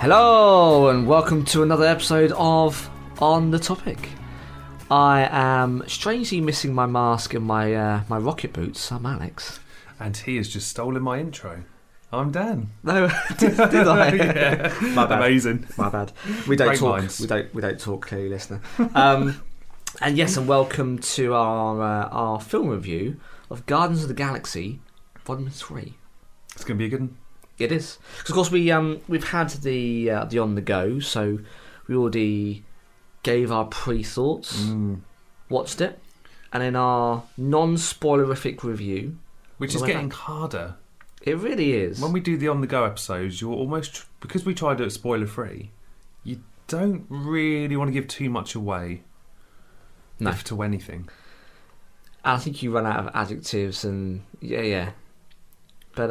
Hello and welcome to another episode of On the Topic. I am strangely missing my mask and my rocket boots. I'm Alex. And he has just stolen my intro. I'm Dan. No, did I? Yeah. My bad. Amazing. My bad. We don't Great talk. minds. We don't talk clearly, listener. And yes, and welcome to our film review of Guardians of the Galaxy Volume 3. It's going to be a good one. It is. Because of course we've had the on the go, so we already gave our pre-thoughts, watched it, and in our non-spoilerific review, which is getting harder. It really is. When we do the on the go episodes, you're almost, because we try to do it spoiler free, you don't really want to give too much away. No. If to anything. I think you run out of adjectives and yeah. But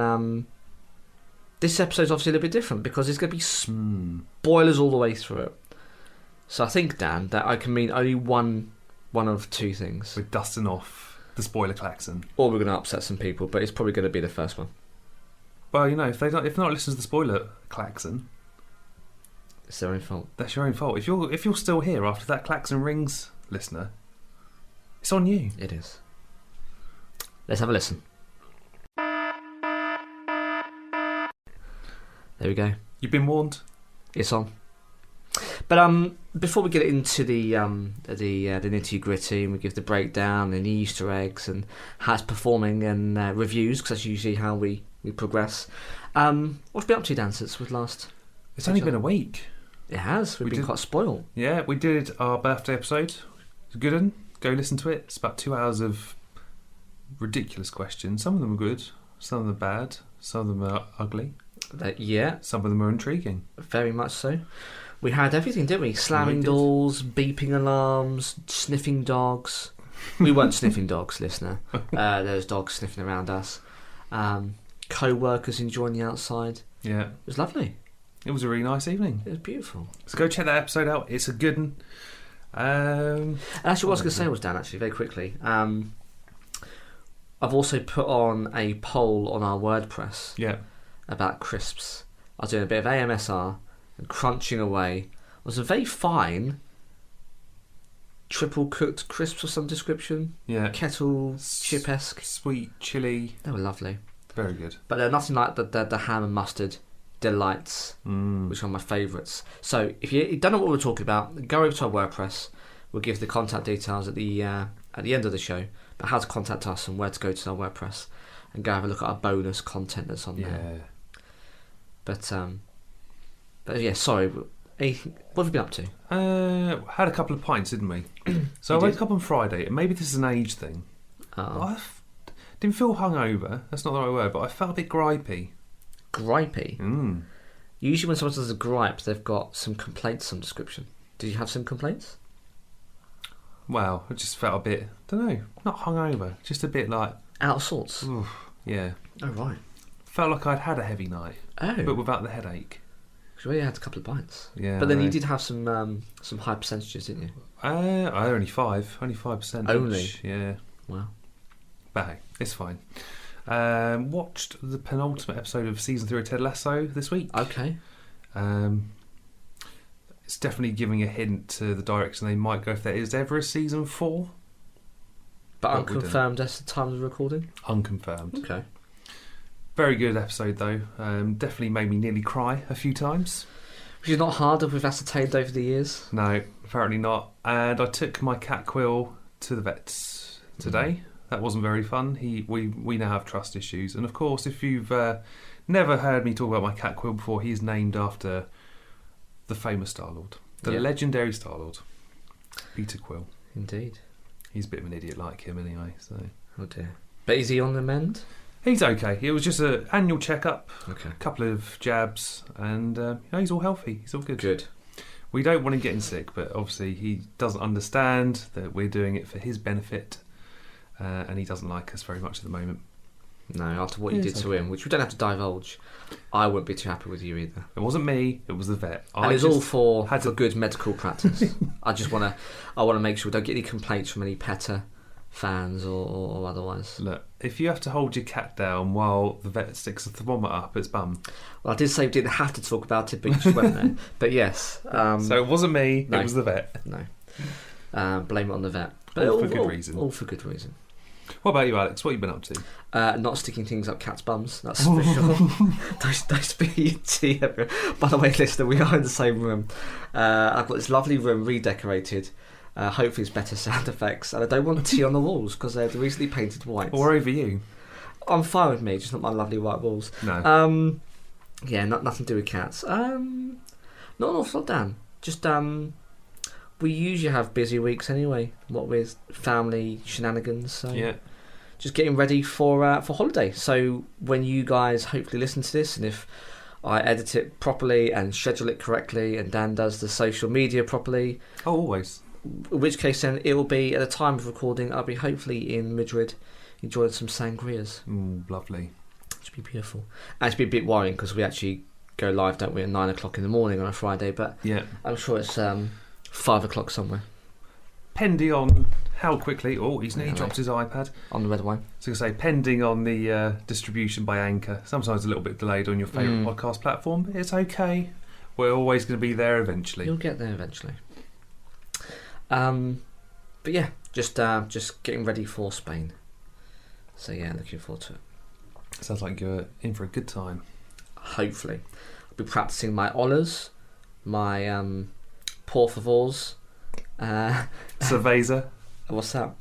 this episode's obviously a little bit different because there's going to be spoilers all the way through it. So I think, Dan, that I can mean only one of two things. We're dusting off the spoiler klaxon. Or we're going to upset some people, but it's probably going to be the first one. Well, you know, if they're not listening to the spoiler klaxon, it's their own fault. That's your own fault. If you're still here after that klaxon rings, listener, it's on you. It is. Let's have a listen. There we go. You've been warned. It's on. But before we get into the nitty gritty and we give the breakdown and the Easter eggs and how it's performing and reviews, because that's usually how we progress. What's been up to, Dan, since we've last? It's only been a week. It has. We've been quite spoiled. Yeah, we did our birthday episode. It's a good one. Go listen to it. It's about 2 hours of ridiculous questions. Some of them are good. Some of them are bad. Some of them are ugly. Yeah. Some of them are intriguing. Very much so. We had everything, didn't we? Slamming doors, beeping alarms, sniffing dogs. We weren't sniffing dogs, listener. There was dogs sniffing around us. Co-workers enjoying the outside. Yeah. It was lovely. It was a really nice evening. It was beautiful. So go check that episode out. It's a good one. And actually, what I was going to say was, Dan, actually, very quickly, I've also put on a poll on our WordPress about crisps. I was doing a bit of AMSR and crunching away. It was a very fine triple cooked crisps of some description. Yeah. Kettle chip-esque. Sweet chili. They were lovely. Very good. But they're nothing like the ham and mustard delights, which are my favourites. So if you don't know what we're talking about, go over to our WordPress. We'll give the contact details at the end of the show, but how to contact us and where to go to our WordPress and go have a look at our bonus content that's on there. But yeah, sorry. What have you been up to? Had a couple of pints, didn't we? So I woke up on Friday, and maybe this is an age thing. I didn't feel hungover. That's not the right word, but I felt a bit gripey. Gripey? Usually when someone does a gripe, they've got some complaints, some description. Did you have some complaints? Well, I just felt a bit, don't know, not hungover, just a bit like... out of sorts? Oof, yeah. Oh, right. Felt like I'd had a heavy night. Oh. But without the headache. Because you had a couple of pints. Yeah. But then you did have some high percentages, didn't you? Only 5%. Only? Each. Yeah. Wow. But hey, it's fine. Watched the penultimate episode of season 3 of Ted Lasso this week. Okay. It's definitely giving a hint to the direction they might go if there is ever a season 4. But unconfirmed as the time of the recording? Unconfirmed. Okay. Very good episode though. Definitely made me nearly cry a few times. Which is not hard if we've ascertained over the years. No, apparently not. And I took my cat Quill to the vets today. That wasn't very fun. We now have trust issues. And of course, if you've never heard me talk about my cat Quill before, he is named after the famous Star-Lord. The legendary Star-Lord. Peter Quill. Indeed. He's a bit of an idiot like him anyway. So. Oh dear. But is he on the mend? He's okay. It was just an annual checkup. Okay. A couple of jabs. And he's all healthy. He's all good. Good. We don't want him getting sick, but obviously he doesn't understand that we're doing it for his benefit. And he doesn't like us very much at the moment. No, after what you did to him, which we don't have to divulge, I wouldn't be too happy with you either. It wasn't me, it was the vet. And it's all for good medical practice. I want to make sure we don't get any complaints from any PETA fans or otherwise. Look, if you have to hold your cat down while the vet sticks a thermometer up its bum. Well, I did say we didn't have to talk about it, but you just went there. But yes. So it wasn't me, no. It was the vet. No. Blame it on the vet. But All for good reason. All for good reason. What about you, Alex? What have you been up to? Not sticking things up cats' bums, that's for sure. Don't spill your tea everywhere. By the way, listener, we are in the same room. I've got this lovely room redecorated. Hopefully it's better sound effects. And I don't want tea on the walls because they're recently painted white. Or over you. I'm fine with me, just not my lovely white walls. No. Yeah, nothing to do with cats. Not an awful lot, Dan. Just, we usually have busy weeks anyway, what with family shenanigans. So Yeah. just getting ready for holiday. So when you guys hopefully listen to this, and if I edit it properly and schedule it correctly, and Dan does the social media properly, Oh, always. in which case then it will be, at the time of recording, I'll be hopefully in Madrid enjoying some sangrias. Lovely. It should be beautiful. And it's be a bit worrying because we actually go live, don't we, at 9 o'clock in the morning on a Friday, but Yeah. I'm sure it's 5 o'clock somewhere Pending on how quickly... Oh, he's nearly Yeah, dropped his iPad. on the red wine. So I say, pending on the distribution by Anchor. Sometimes a little bit delayed on your favourite podcast platform, but it's okay. We're always going to be there eventually. You'll get there eventually. But yeah, just getting ready for Spain. So yeah, looking forward to it. Sounds like you're in for a good time. Hopefully, I'll be practicing my honours, my por favors. Cerveza. What's that?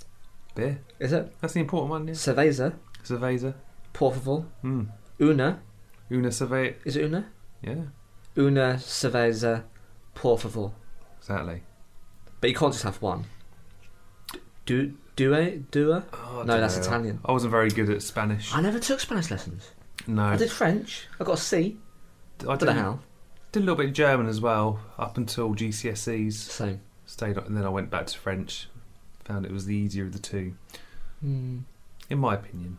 Beer. Is it That's the important one, yeah. cerveza? Cerveza. Por favor. Mm. Una. Una cerveza. Is it una? Yeah, Una cerveza, por favor. exactly. But you can't just have one. Dua? Oh, I No, don't that's know. Italian. I wasn't very good at Spanish. I never took Spanish lessons. No. I did French. I got a C. I Don't know how. Did a little bit of German as well, up until GCSEs. Same. Stayed on, and then I went back to French. Found it was the easier of the two, Hmm. in my opinion.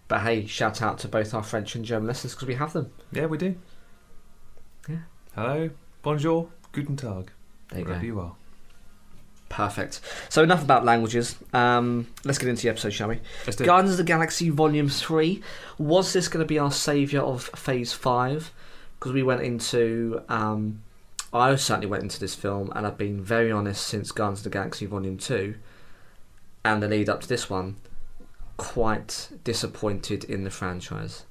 But hey, shout out to both our French and German lessons because we have them. Yeah, we do. Yeah. Hello, bonjour, guten tag. There you Wherever go. you are. Perfect. So enough about languages. Let's get into the episode, shall we? Let's do it. Guardians of the Galaxy Volume 3. Was this going to be our saviour of Phase 5? Because we went into... I certainly went into this film, and I've been very honest since Guardians of the Galaxy Volume 2 and the lead up to this one, quite disappointed in the franchise.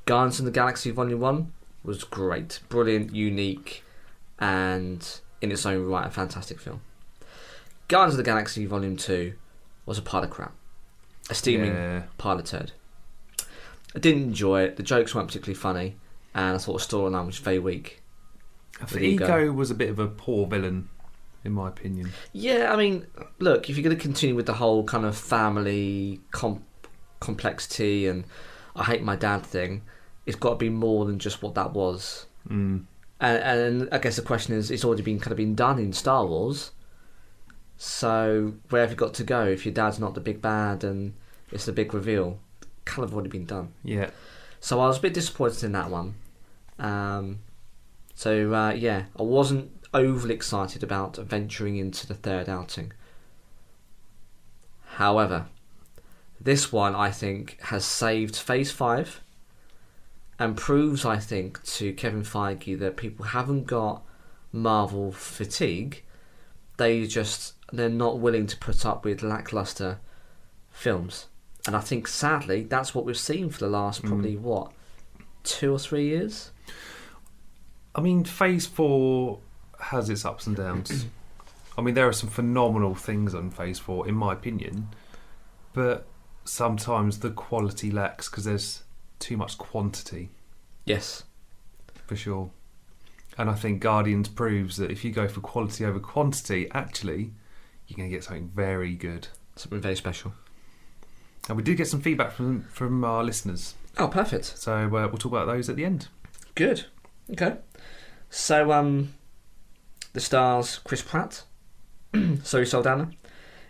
Guardians of the Galaxy Volume 1 was great. Brilliant, unique, and in its own right, a fantastic film. Guardians of the Galaxy Volume 2 was a pile of crap. A steaming pile of turd. I didn't enjoy it. The jokes weren't particularly funny, and I thought the storyline was very weak. I think Ego was a bit of a poor villain, in my opinion. Yeah, I mean, look, if you're going to continue with the whole kind of family complexity and I hate my dad thing, it's got to be more than just what that was. And I guess the question is, it's already been done in Star Wars. So where have you got to go if your dad's not the big bad and it's the big reveal? Kind of already been done. Yeah. So I was a bit disappointed in that one. Yeah, I wasn't overly excited about venturing into the third outing. However, this one I think has saved Phase 5 and proves, I think, to Kevin Feige that people haven't got Marvel fatigue. They're not willing to put up with lackluster films. And I think, sadly, that's what we've seen for the last probably, 2 or 3 years? I mean, Phase 4 has its ups and downs. I mean, there are some phenomenal things on Phase 4, in my opinion, but sometimes the quality lacks because there's too much quantity. Yes. For sure. And I think Guardians proves that if you go for quality over quantity, actually, you're going to get something very good. Something very special. And we did get some feedback from our listeners. Oh, perfect. So we'll talk about those at the end. Good. Okay. So, the stars: Chris Pratt, Zoe Saldana,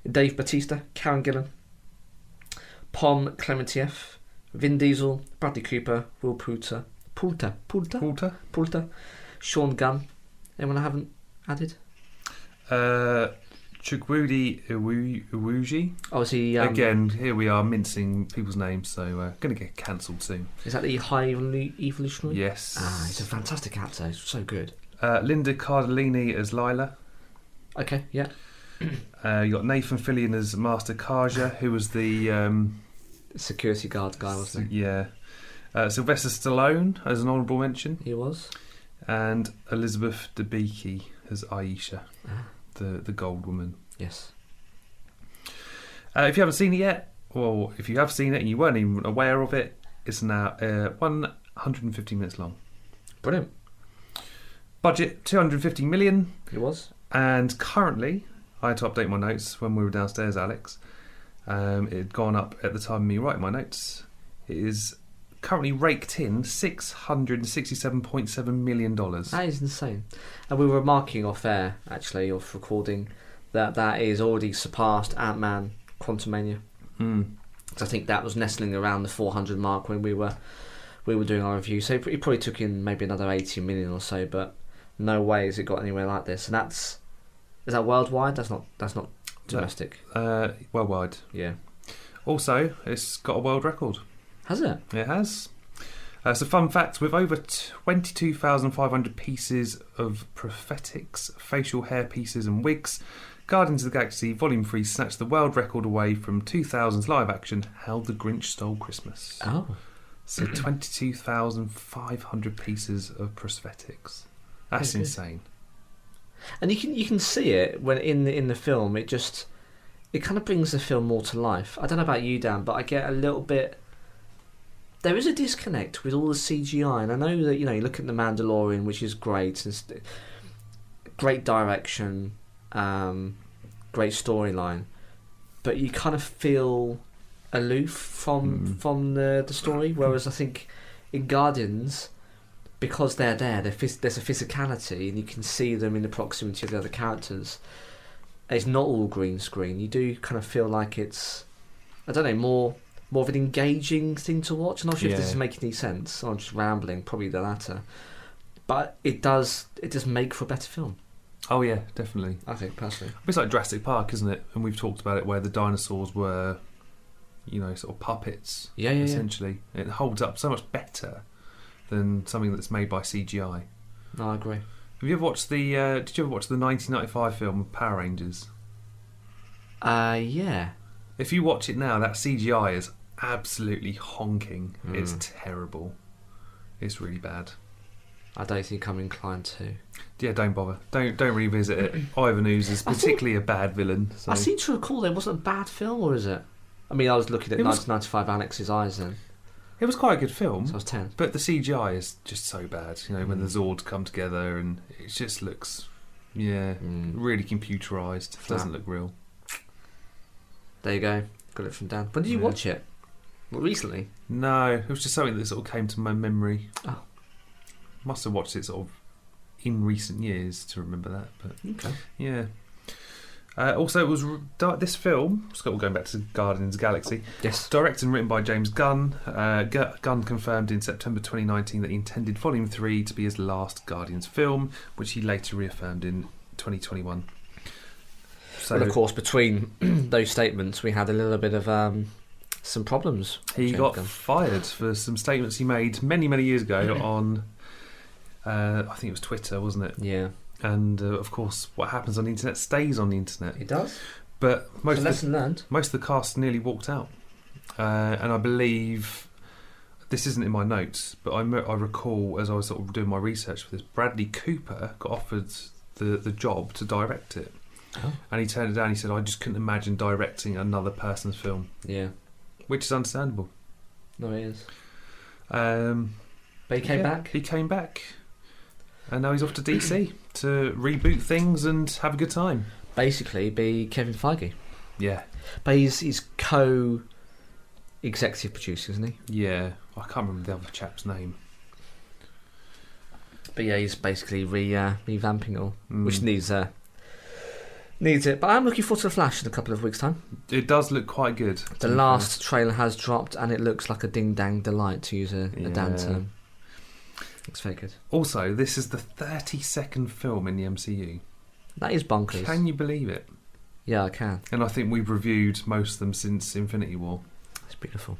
Dave Bautista, Karen Gillan, Pom Klementieff, Vin Diesel, Bradley Cooper, Will Poulter, Sean Gunn. Anyone I haven't added? Chukwudi Iwuji. Oh, is he... Again, here we are mincing people's names, so going to get cancelled soon. Is that the High Evolutionary? Yes. He's a fantastic actor. He's so good. Linda Cardellini as Lila. Okay, yeah. You got Nathan Fillion as Master Kaja, who was the... security guard guy, wasn't he? Yeah. Sylvester Stallone as an honourable mention. He was. And Elizabeth Debicki as Aisha, the gold woman. Yes. If you haven't seen it yet, or if you have seen it and you weren't even aware of it, it's now 150 minutes long. Brilliant. Budget 250 million. It was. And currently, I had to update my notes when we were downstairs, Alex. It had gone up at the time of me writing my notes. It is currently raked in $667.7 million. That is insane. And we were marking off air, actually, off recording, that is already surpassed Ant-Man Quantumania. So I think that was nestling around the 400 mark when we were doing our review. So it probably took in maybe another 80 million or so, but no way has it got anywhere like this. And is that worldwide? That's not domestic. Worldwide. Yeah. Also, it's got a world record. Has it? It has. So fun fact, with over 22,500 pieces of prosthetics, facial hair pieces and wigs, Guardians of the Galaxy Volume 3 snatched the world record away from 2000's live action How the Grinch Stole Christmas. Oh. So 22,500 pieces of prosthetics. That's insane. And you can see it when in the film. It kind of brings the film more to life. I don't know about you, Dan, but I get a little bit. There is a disconnect with all the CGI, and I know that you look at The Mandalorian, which is great, and great direction, great storyline, but you kind of feel aloof from the story. Whereas I think in Guardians, because they're there, there's a physicality, and you can see them in the proximity of the other characters. It's not all green screen. You do kind of feel like it's, I don't know, more of an engaging thing to watch. I'm not sure if this is making any sense. I'm just rambling, probably the latter. But it does make for a better film. Oh yeah, definitely. I think, personally. It's like Jurassic Park, isn't it? And we've talked about it, where the dinosaurs were, sort of puppets. Yeah. Essentially. It holds up so much better than something that's made by CGI. No, I agree. Have you ever watched did you ever watch the 1995 film Power Rangers? Yeah. If you watch it now, that CGI is absolutely honking. It's terrible. It's really bad. I don't think I'm inclined to. Yeah, don't bother. Don't revisit it. Ivan Ooze is particularly a bad villain. So. I seem to recall it wasn't a bad film, or is it? I mean, I was looking at 1995 Alex's Eyes then. It was quite a good film. So I was 10. But the CGI is just so bad. When the Zords come together and it just looks, really computerised. It doesn't look real. There you go. Got it from Dan. When did you watch it? Well, recently? No, it was just something that sort of came to my memory. Oh. Must have watched it sort of in recent years to remember that. But okay. Yeah. Also, it was this film. Scott, going back to Guardians of the Galaxy. Yes. Directed and written by James Gunn. Gunn confirmed in September 2019 that he intended Volume 3 to be his last Guardians film, which he later reaffirmed in 2021. So, well, of course, between those statements, we had a little bit of some problems. He got fired for some statements he made many, many years ago on, I think it was Twitter, wasn't it? Yeah. And of course, what happens on the internet stays on the internet. It does. But most learned. Most of the cast nearly walked out, and I believe this isn't in my notes, but I recall as I was sort of doing my research for this, Bradley Cooper got offered the job to direct it, and he turned it down. He said, "I just couldn't imagine directing another person's film." Yeah, which is understandable. No, it is. But he came back. He came back. And now he's off to DC to reboot things and have a good time. Basically, be Kevin Feige. Yeah. But he's co-executive producer, isn't he? Yeah. I can't remember the other chap's name. But yeah, he's basically revamping it all, which needs it. But I'm looking forward to The Flash in a couple of weeks' time. It does look quite good. The last trailer has dropped, and it looks like a ding-dang delight, to use a Dan term. Looks very good. Also, this is the 32nd film in the MCU. That is bonkers. Can you believe it? Yeah, I can. And I think we've reviewed most of them since Infinity War. It's beautiful.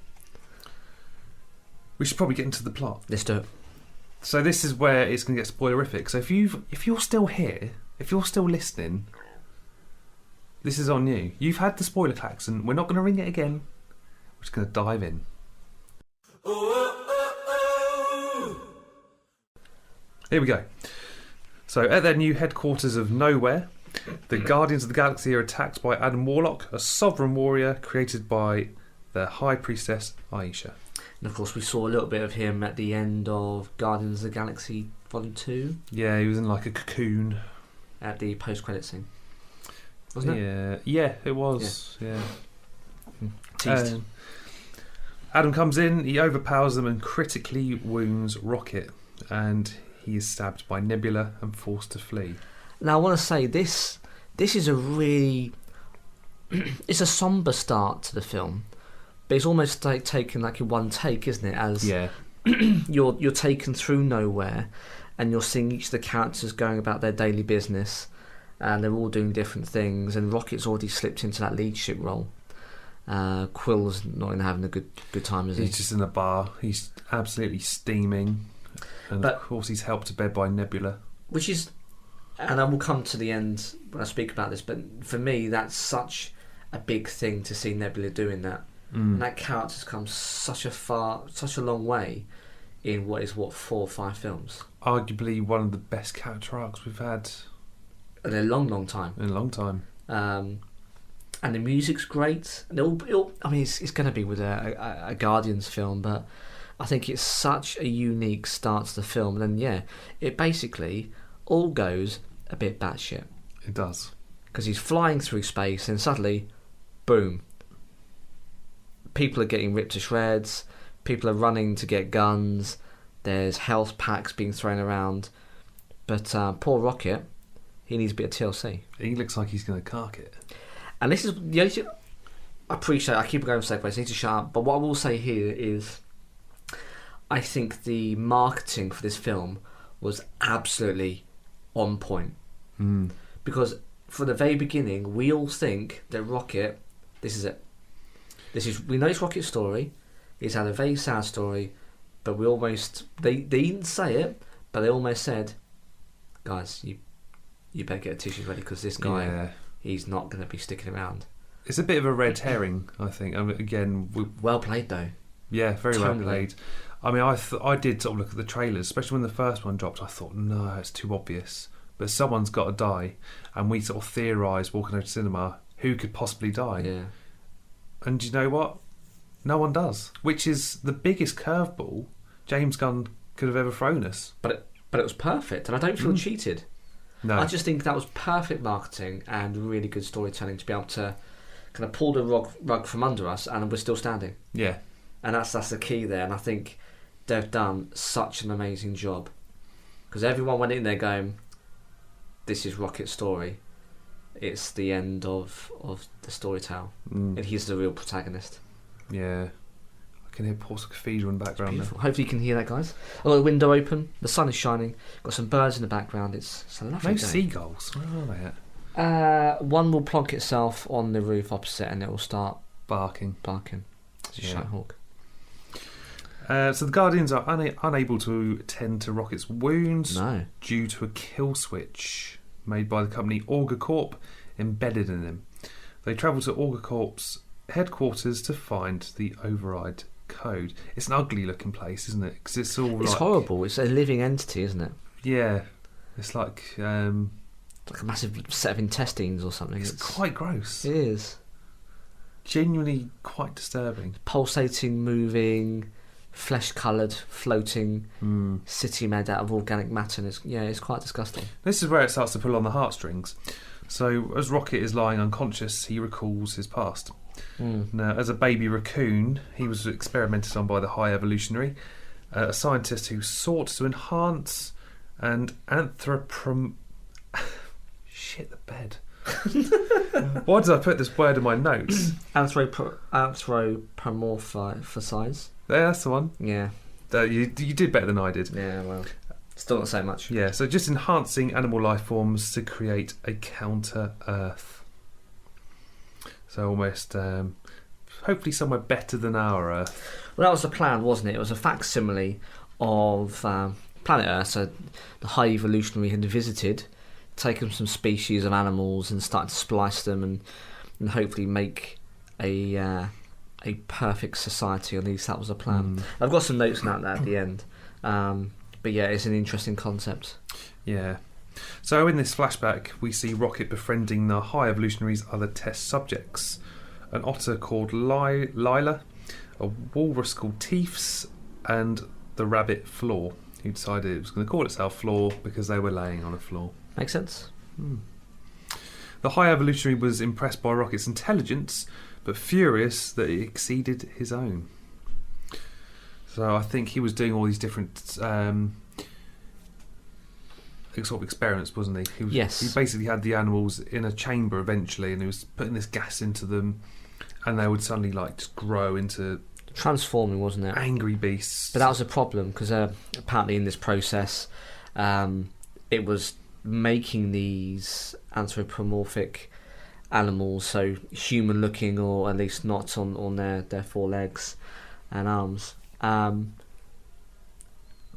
We should probably get into the plot. Let's do it. So this is where it's going to get spoilerific. So if you're still here, if you're still listening, this is on you. You've had the spoiler klaxon. We're not going to ring it again. We're just going to dive in. Here we go. So at their new headquarters of nowhere, the Guardians of the Galaxy are attacked by Adam Warlock, a sovereign warrior created by the High Priestess Aisha. And of course, we saw a little bit of him at the end of Guardians of the Galaxy Volume 2. Yeah, he was in like a cocoon. At the post-credit scene. Wasn't it? Yeah, it was. Yeah. Teased. Adam comes in, he overpowers them and critically wounds Rocket. And he is stabbed by Nebula and forced to flee. Now, I want to say this is a really... it's a sombre start to the film. But it's almost like taken like in one take, isn't it? As you're taken through nowhere, and you're seeing each of the characters going about their daily business, and they're all doing different things. And Rocket's already slipped into that leadership role. Quill's not even having a good time, is he? He's just in a bar. He's absolutely steaming, and of course he's helped to bed by Nebula. Which is, and I will come to the end when I speak about this. But for me, that's such a big thing to see Nebula doing that. And that character's come such a long way in 4 or 5 films. Arguably one of the best character arcs we've had in a long time. And the music's great. And it's going to be with a Guardians film, but I think it's such a unique start to the film. And then, it basically all goes a bit batshit. It does. Because he's flying through space and suddenly, boom. People are getting ripped to shreds. People are running to get guns. There's health packs being thrown around. But poor Rocket, he needs a bit of TLC. He looks like he's going to cark it. And this is the only thing I appreciate. I keep going with segues. I need to shut up. But what I will say here is, I think the marketing for this film was absolutely on point. Because from the very beginning, we all think that Rocket, this is it. We know it's Rocket's story. He's had a very sad story, but we almost they didn't say it, but they almost said, "Guys, you better get a tissue ready because this guy, he's not going to be sticking around." It's a bit of a red herring, I think. Again, well played though. Yeah, very well played. I mean, I did sort of look at the trailers, especially when the first one dropped. I thought, no, it's too obvious. But someone's got to die, and we sort of theorised walking over to cinema who could possibly die. Yeah. And you know what? No one does, which is the biggest curveball James Gunn could have ever thrown us. But it was perfect, and I don't feel cheated. No, I just think that was perfect marketing and really good storytelling to be able to kind of pull the rug from under us, and we're still standing. Yeah, and that's the key there. And I think they've done such an amazing job because everyone went in there going, "This is Rocket's story. It's the end of the story tale, and he's the real protagonist." Yeah, I can hear Portsmouth Cathedral in the background now. Hopefully you can hear that, guys. I've got the window open, the sun is shining, got some birds in the background. It's a lovely day. Seagulls, where are they at? One will plonk itself on the roof opposite and it will start barking. It's a shite hawk. So the Guardians are unable to tend to Rocket's wounds due to a kill switch made by the company Augur Corp embedded in him. They travel to Augur Corp's headquarters to find the override code. It's an ugly looking place, isn't it? Because it's horrible. It's a living entity, isn't it? Yeah, it's like a massive set of intestines or something. It's quite gross. It is genuinely quite disturbing. Pulsating, moving, flesh-coloured, floating city made out of organic matter. And it's quite disgusting. This is where it starts to pull on the heartstrings. So as Rocket is lying unconscious, he recalls his past. Now, as a baby raccoon, he was experimented on by the High Evolutionary, a scientist who sought to enhance and shit the bed. Why did I put this word in my notes? Anthropomorphize. Yeah, that's the one. Yeah. You did better than I did. Yeah, well, still not so much. Yeah, so just enhancing animal life forms to create a counter-Earth. So almost, hopefully somewhere better than our Earth. Well, that was the plan, wasn't it? It was a facsimile of planet Earth. So the high evolutionary had visited, taken some species of animals and started to splice them and hopefully make a perfect society. At least that was the plan. I've got some notes on that at the end. But yeah, it's an interesting concept. Yeah. So in this flashback, we see Rocket befriending the High Evolutionary's other test subjects. An otter called Lila, a walrus called Teefs, and the rabbit Floor, who decided it was going to call itself Floor because they were laying on a floor. Makes sense. The High Evolutionary was impressed by Rocket's intelligence, but furious that it exceeded his own. So I think he was doing all these different sort of experiments, wasn't he? Yes. He basically had the animals in a chamber eventually, and he was putting this gas into them, and they would suddenly just grow into transforming, wasn't it? Angry beasts. But that was a problem because apparently in this process, it was making these anthropomorphic animals, so human-looking or at least not on their four legs and arms. But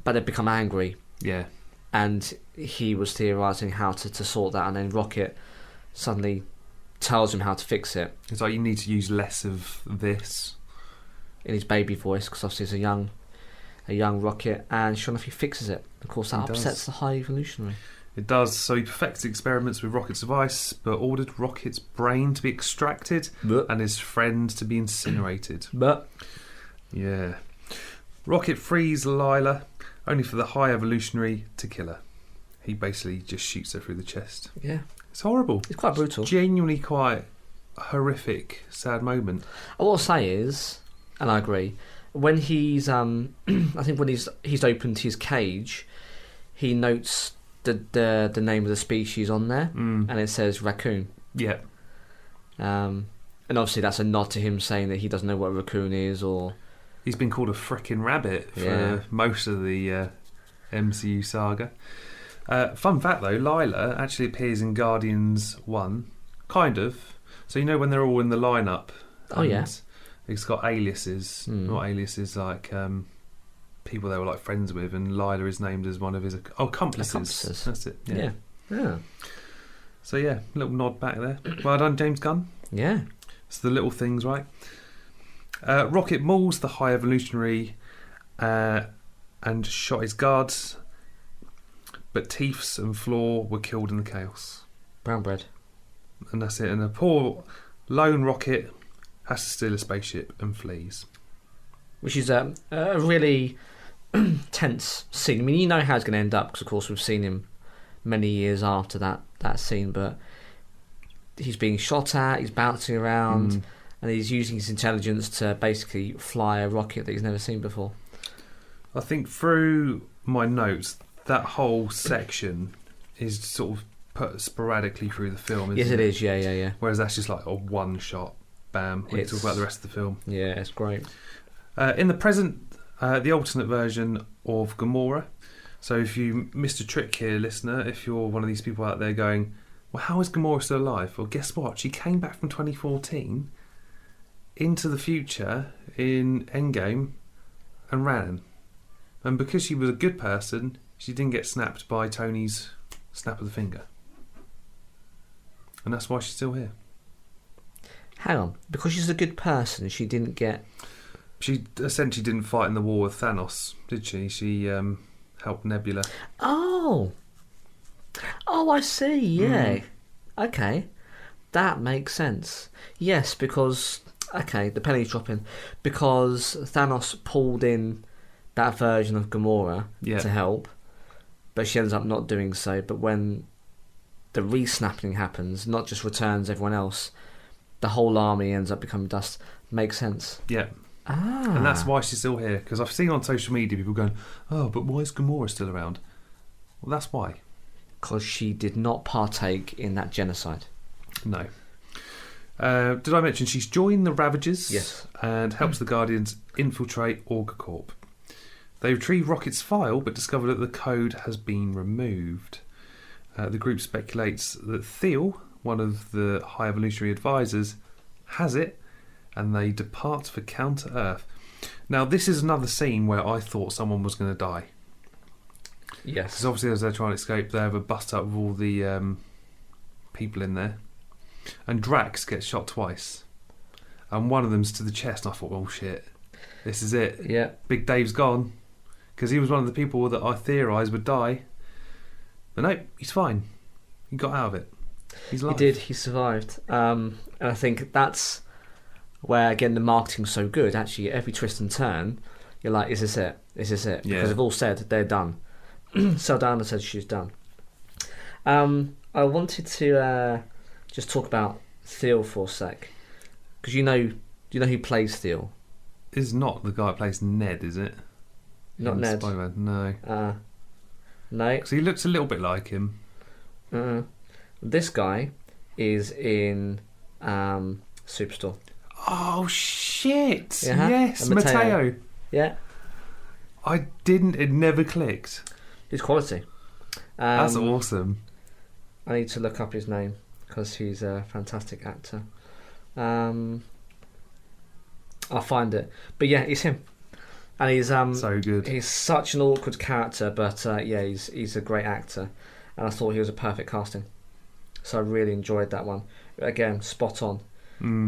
they'd become angry. Yeah. And he was theorising how to sort that, and then Rocket suddenly tells him how to fix it. It's like, you need to use less of this. In his baby voice, because obviously it's a young Rocket, and sure enough he fixes it. Of course that upsets the High Evolutionary. It does. So he perfects the experiments with Rocket's device, but ordered Rocket's brain to be extracted and his friend to be incinerated. Yeah. Rocket frees Lila, only for the High Evolutionary to kill her. He basically just shoots her through the chest. Yeah. It's horrible. It's quite brutal. Genuinely quite a horrific, sad moment. What I'll say is, and I agree, when he's I think when he's opened his cage, he notes the name of the species on there, and it says raccoon. Yeah. And obviously that's a nod to him saying that he doesn't know what a raccoon is, or he's been called a frickin' rabbit for most of the MCU saga. Fun fact though, Lila actually appears in Guardians 1, kind of. So you know when they're all in the lineup. Oh yeah. He's got aliases, not aliases like people they were like friends with, and Lila is named as one of his accomplices. That's it. Yeah. So yeah, a little nod back there. Well done, James Gunn. Yeah. It's the little things, right? Rocket mauls the High Evolutionary and shot his guards, but Teefs and Floor were killed in the chaos. Brown bread. And that's it. And a poor lone Rocket has to steal a spaceship and flees. Which is a really tense scene. I mean, you know how it's going to end up, because of course we've seen him many years after that scene, but he's being shot at, he's bouncing around, and he's using his intelligence to basically fly a rocket that he's never seen before. I think through my notes, that whole section is sort of put sporadically through the film, isn't Yes, it is, yeah. Whereas that's just like a one shot, bam, we talk about the rest of the film. Yeah, it's great. In the present, the alternate version of Gamora. So if you missed a trick here, listener, if you're one of these people out there going, well, how is Gamora still alive? Well, guess what? She came back from 2014 into the future in Endgame and ran. And because she was a good person, she didn't get snapped by Tony's snap of the finger. And that's why she's still here. Hang on. Because she's a good person, she didn't get... She essentially didn't fight in the war with Thanos, did she? She helped Nebula. Oh, I see, yeah. Okay. That makes sense. Yes, because... Okay, the penny's dropping. Because Thanos pulled in that version of Gamora to help, but she ends up not doing so. But when the re-snapping happens, not just returns everyone else, the whole army ends up becoming dust. Makes sense. Yeah. And that's why she's still here. Because I've seen on social media people going, oh, but why is Gamora still around? Well, that's why. Because she did not partake in that genocide. No. Did I mention she's joined the Ravagers? Yes. And helps the Guardians infiltrate OrgCorp. They retrieve Rocket's file, but discover that the code has been removed. The group speculates that Theo, one of the High Evolutionary advisors, has it, and they depart for Counter-Earth. Now, this is another scene where I thought someone was going to die. Yes. Because obviously, as they're trying to escape, they have a bust up with all the people in there. And Drax gets shot twice. And one of them's to the chest, and I thought, oh shit, this is it. Yeah. Big Dave's gone. Because he was one of the people that I theorised would die. But no, he's fine. He got out of it. He's alive. He did. He survived. And I think that's where, again, the marketing's so good. Actually, every twist and turn, you're like, is this it? Is this it? Yeah. Because they've all said they're done. Saldana said she's done. I wanted to just talk about Theo for a sec. Because you know who plays Theo? Is not the guy that plays Ned, is it? Not In Ned. Spider-Man, no. No. Because he looks a little bit like him. This guy is in Superstore. Oh, shit! Yeah, Yes, and Matteo. Matteo. Yeah. It never clicked. He's quality. That's awesome. I need to look up his name because he's a fantastic actor. I'll find it. But yeah, it's him. And he's So good. He's such an awkward character, but yeah, he's a great actor. And I thought he was a perfect casting. So I really enjoyed that one. Again, spot on.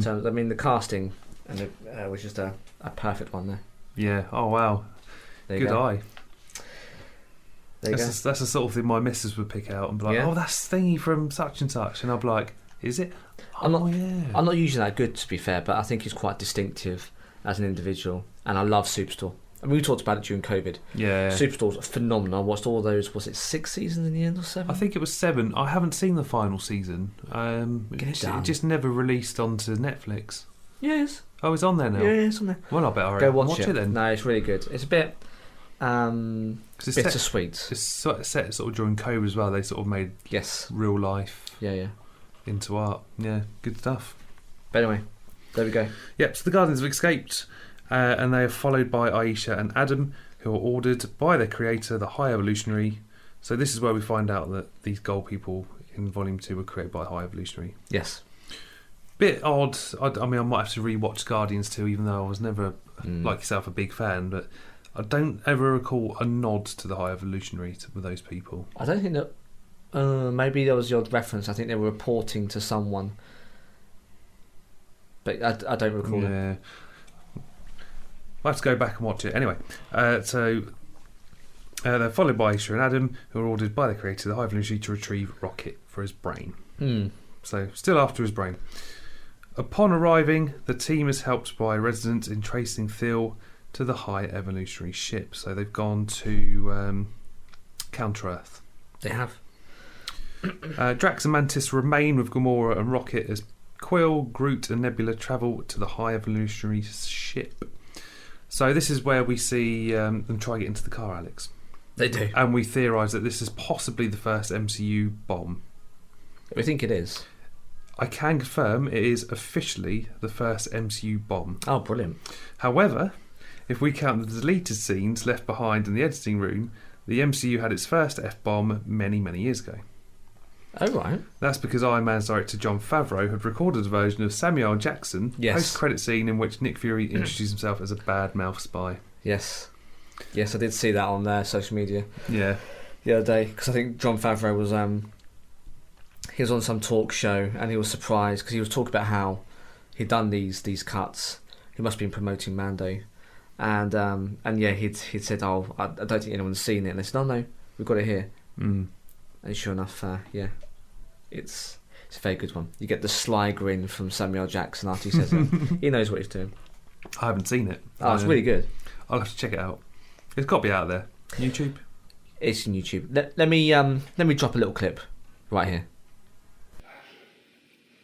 So, I mean, the casting and it was just a perfect one there. Yeah. Oh, wow. There you Good go. eye. There you go. That's the sort of thing my missus would pick out and be like, Yeah. oh, that's thingy from such and such. And I'd be like, is it? I'm not- yeah. I'm not usually that good, to be fair, but I think he's quite distinctive as an individual. And I love Superstore. I mean, we talked about it during COVID. Yeah. Superstore's phenomenal. I watched all those, was it 6 seasons in the end or 7? I think it was 7. I haven't seen the final season. Get it done. It just never released onto Netflix. Yes. Oh, it's on there now? Yeah, it's on there. Well, I bet Go I'll watch it. then. No, it's really good. It's a bit 'Cause it's bittersweet. It's sort of set sort of during COVID as well. They sort of made Yes. real life Yeah. into art. Yeah, good stuff. But anyway, there we go. Yep, so the Guardians have escaped, and they are followed by Aisha and Adam, who are ordered by their creator, the High Evolutionary. So this is where we find out that these gold people in Volume 2 were created by the High Evolutionary. Yes. Bit odd. I mean, I might have to re-watch Guardians 2, even though I was never, like yourself, a big fan, but I don't ever recall a nod to the High Evolutionary with those people. I don't think that... maybe there was the odd reference. I think they were reporting to someone. But I don't recall it. Yeah. I'll have to go back and watch it. Anyway, so they're followed by Aisha and Adam, who are ordered by the creator, the High Evolutionary, to retrieve Rocket for his brain. So, still after his brain. Upon arriving, the team is helped by residents in tracing Theo to the High Evolutionary ship. So they've gone to Counter-Earth. They have. Drax and Mantis remain with Gamora and Rocket as Quill, Groot and Nebula travel to the High Evolutionary ship. So this is where we see them try to get into the car, Alex. They do. And we theorise that this is possibly the first MCU bomb. We think it is. I can confirm it is officially the first MCU bomb. Oh, brilliant. However, if we count the deleted scenes left behind in the editing room, the MCU had its first F-bomb many, many years ago. Oh, right. That's because Iron Man's director Jon Favreau had recorded a version of Samuel L. Jackson post-credit scene in which Nick Fury introduced himself as a bad-mouth spy. Yes. Yes, I did see that on social media. Yeah. The other day, because I think Jon Favreau was... he was on some talk show and he was surprised because he was talking about how he'd done these cuts. He must have been promoting Mando. And yeah, he'd said, oh, I don't think anyone's seen it. And they said, oh, no, we've got it here. And sure enough, yeah, it's a very good one. You get the sly grin from Samuel Jackson after he says it. He knows what he's doing. I haven't seen it. Oh, it's really good. I'll have to check it out. It's got to be out there. YouTube? It's on YouTube. Let me drop a little clip right here.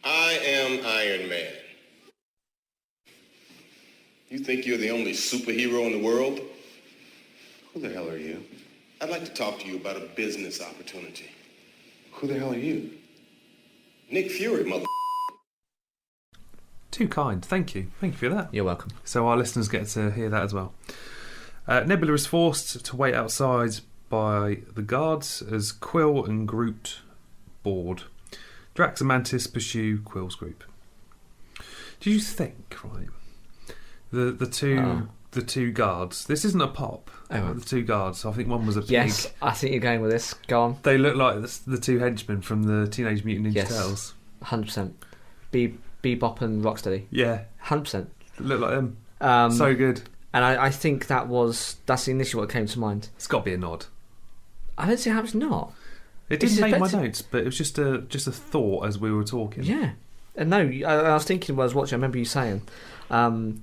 I am Iron Man. You think you're the only superhero in the world? Who the hell are you? I'd like to talk to you about a business opportunity. Who the hell are you? Nick Fury, mother... Too kind. Thank you. Thank you for that. You're welcome. So our listeners get to hear that as well. Nebula is forced to wait outside by the guards as Quill and Groot board. Drax and Mantis pursue Quill's group. Do Do you think, right? The two guards. This isn't a pop. Oh. The two guards. I think one was a pig. Yes, I think you're going with this. Go on. They look like the two henchmen from the Teenage Mutant Ninja Yes. Turtles. 100%. Bebop and Rocksteady. Yeah. 100%. Look like them. So good. And I think that's initially what came to mind. It's got to be a nod. I don't see how it's not. It didn't make my notes, but it was just a thought as we were talking. Yeah. And no, I was thinking while I was watching, I remember you saying the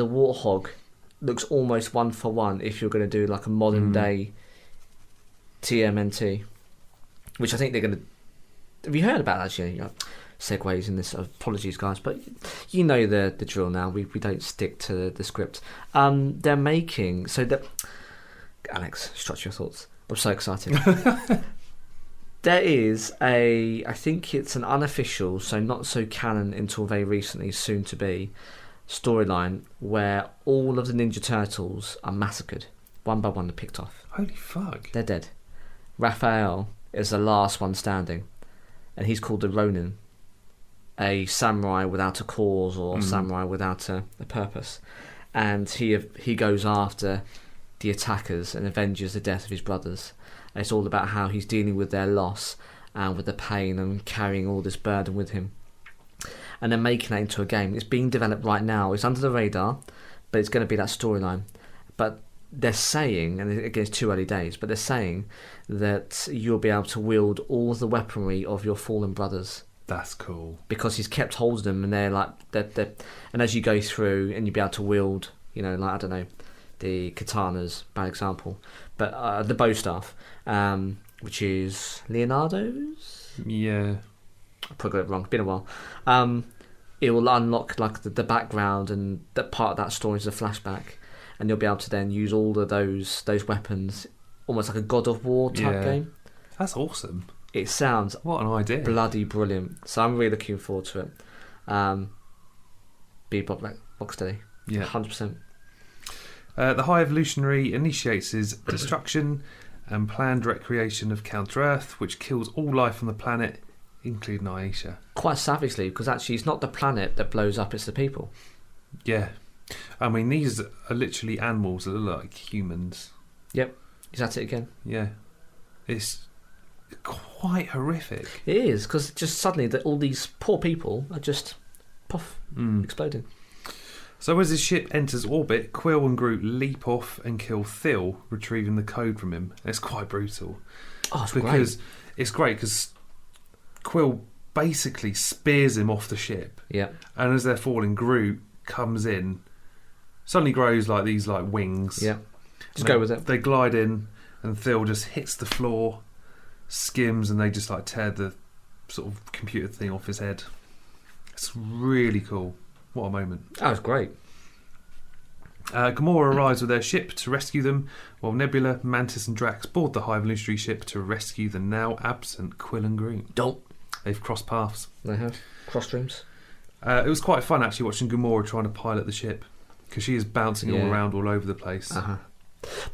Warthog looks almost one for one if you're going to do like a modern day TMNT, which I think they're going to... Have you heard about that actually? You know, segues in this. Apologies, guys, but you know the drill now. We don't stick to the script. They're making... Alex, structure your thoughts. I'm so excited. There is I think it's an unofficial, so not so canon until very recently, soon to be, storyline where all of the Ninja Turtles are massacred. One by one, they're picked off. Holy fuck. They're dead. Raphael is the last one standing, and he's called the Ronin, a samurai without a cause or samurai without a purpose. And he goes after the attackers and avenges the death of his brothers. And it's all about how he's dealing with their loss and with the pain and carrying all this burden with him. And they're making that into a game. It's being developed right now. It's under the radar, but it's going to be that storyline. But they're saying, and again it's too early days, but they're saying that you'll be able to wield all the weaponry of your fallen brothers. That's cool. Because he's kept hold of them, and they're and as you go through, and you'll be able to wield, you know, like, I don't know, the katanas, bad example, but the bow staff, which is Leonardo's. Yeah, I probably got it wrong. It's been a while. It will unlock like the background, and that part of that story is a flashback, and you'll be able to then use all of those weapons, almost like a God of War type game. That's awesome. It sounds what an idea, bloody brilliant. So I'm really looking forward to it. Bebop Rocksteady, 100%. The High Evolutionary initiates his destruction and planned recreation of Counter-Earth, which kills all life on the planet, including Aisha. Quite savagely, because actually it's not the planet that blows up, it's the people. Yeah. I mean, these are literally animals that look like humans. Yep. Is that it again? Yeah. It's quite horrific. It is, because just suddenly all these poor people are just, puff, exploding. So as his ship enters orbit, Quill and Groot leap off and kill Thil, retrieving the code from him. It's quite brutal. Oh, it's great. It's great because Quill basically spears him off the ship. Yeah. And as they're falling, Groot comes in, suddenly grows like these like wings. Yeah. Just go with it. They glide in, and Thil just hits the floor, skims, and they just like tear the sort of computer thing off his head. It's really cool. What a moment. That was great. Gamora arrives with their ship to rescue them, while Nebula, Mantis and Drax board the High Evolutionary ship to rescue the now absent Quill and Groot. Don't. They've crossed paths. They have. Cross streams. It was quite fun actually watching Gamora trying to pilot the ship, because she is bouncing all around all over the place. But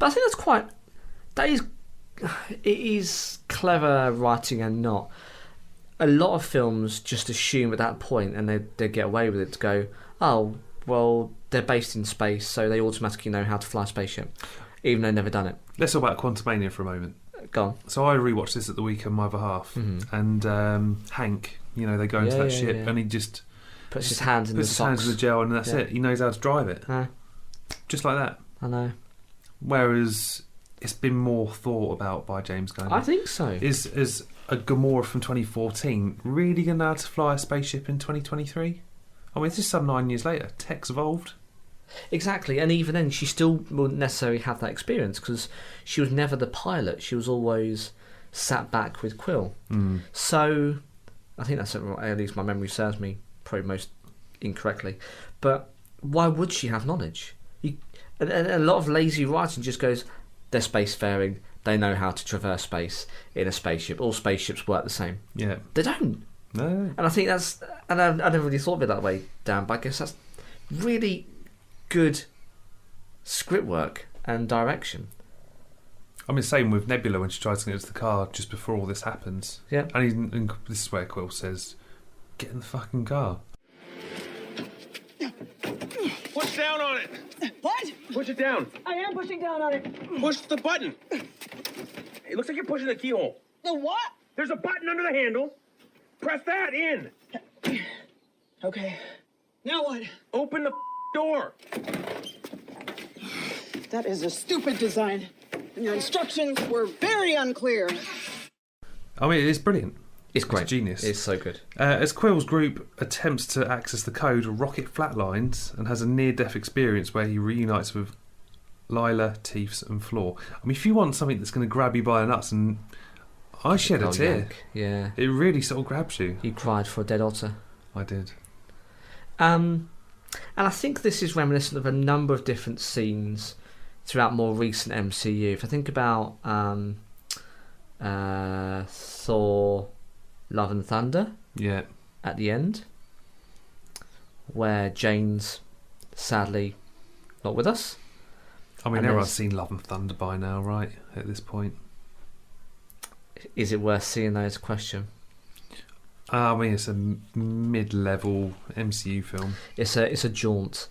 I think it is clever writing and not. A lot of films just assume at that point, and they get away with it, to go, oh, well, they're based in space, so they automatically know how to fly a spaceship, even though they've never done it. Let's talk about Quantumania for a moment. Go on. So I rewatched this at the weekend, my other half, and Hank, you know, they go into that ship, and he just puts his hands in the gel, and that's it. He knows how to drive it. Just like that. I know. Whereas it's been more thought about by James Gunn. I think so. Is a Gamora from 2014 really going to know how to fly a spaceship in 2023? I mean, this is some 9 years later. Tech's evolved. Exactly, and even then, she still wouldn't necessarily have that experience, because she was never the pilot. She was always sat back with Quill. So, I think that's at least my memory serves me probably most incorrectly. But why would she have knowledge? And a lot of lazy writing just goes, they're spacefaring, they know how to traverse space in a spaceship. All spaceships work the same. Yeah. They don't. No. And I think that's... And I never really thought of it that way, Dan, but I guess that's really good script work and direction. I mean, same with Nebula when she tries to get into the car just before all this happens. Yeah. And this is where Quill says, get in the fucking car. Push down on it. What? Push it down. I am pushing down on it. Push the button. It looks like you're pushing the keyhole. The what? There's a button under the handle. Press that in. Okay. Now what? Open the door. That is a stupid design. And your instructions were very unclear. I mean, it's brilliant. It's great. It's genius. It's so good. As Quill's group attempts to access the code, Rocket flatlines and has a near-death experience where he reunites with Lila, Teefs and Floor. I mean, if you want something that's going to grab you by the nuts, and I shed a tear. Yank. Yeah. It really sort of grabs you. You cried for a dead otter. I did. And I think this is reminiscent of a number of different scenes throughout more recent MCU. If I think about Thor Love and Thunder Yeah. at the end, where Jane's sadly not with us. I mean, And everyone's there's- seen Love and Thunder by now, right? At this point. Is it worth seeing though, is a question. I mean, it's a mid-level MCU film. It's a jaunt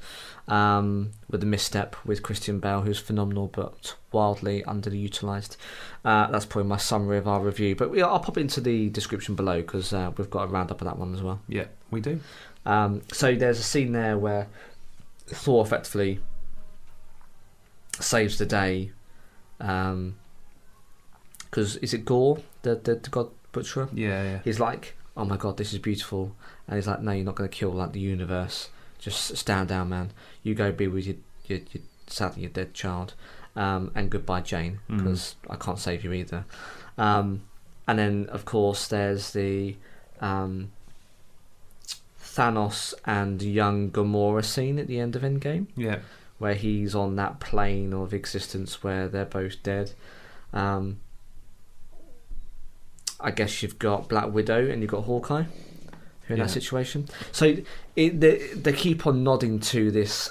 with a misstep with Christian Bale, who's phenomenal but wildly underutilised. That's probably my summary of our review. But I'll pop it into the description below because we've got a roundup of that one as well. Yeah, we do. So there's a scene there where Thor effectively saves the day. Because is it Gore, the God Butcherer? Yeah. He's like, oh my god, this is beautiful. And he's like, no, you're not going to kill like the universe. Just stand down, man. You go be with your sadly your dead child. And goodbye, Jane, because I can't save you either. And then, of course, there's the Thanos and young Gamora scene at the end of Endgame. Yeah. Where he's on that plane of existence where they're both dead. I guess you've got Black Widow and you've got Hawkeye who are in that situation. So they keep on nodding to this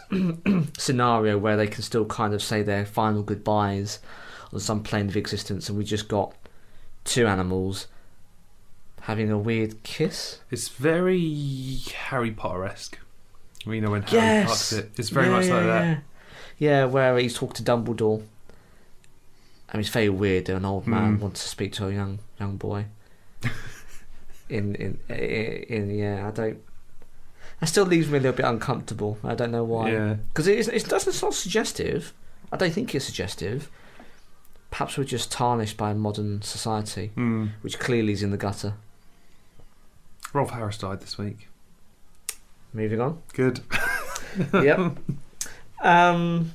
scenario where they can still kind of say their final goodbyes on some plane of existence, and we just got two animals having a weird kiss. It's very Harry Potter-esque. You know, when Harry hugs it. It's very much like that. Yeah, where he's talking to Dumbledore. I mean, it's very weird that an old man wants to speak to a young boy. in yeah, I don't. That still leaves me a little bit uncomfortable. I don't know why. Yeah. Because it's not suggestive. I don't think it's suggestive. Perhaps we're just tarnished by modern society, which clearly is in the gutter. Rolf Harris died this week. Moving on. Good. Yep. Sorry,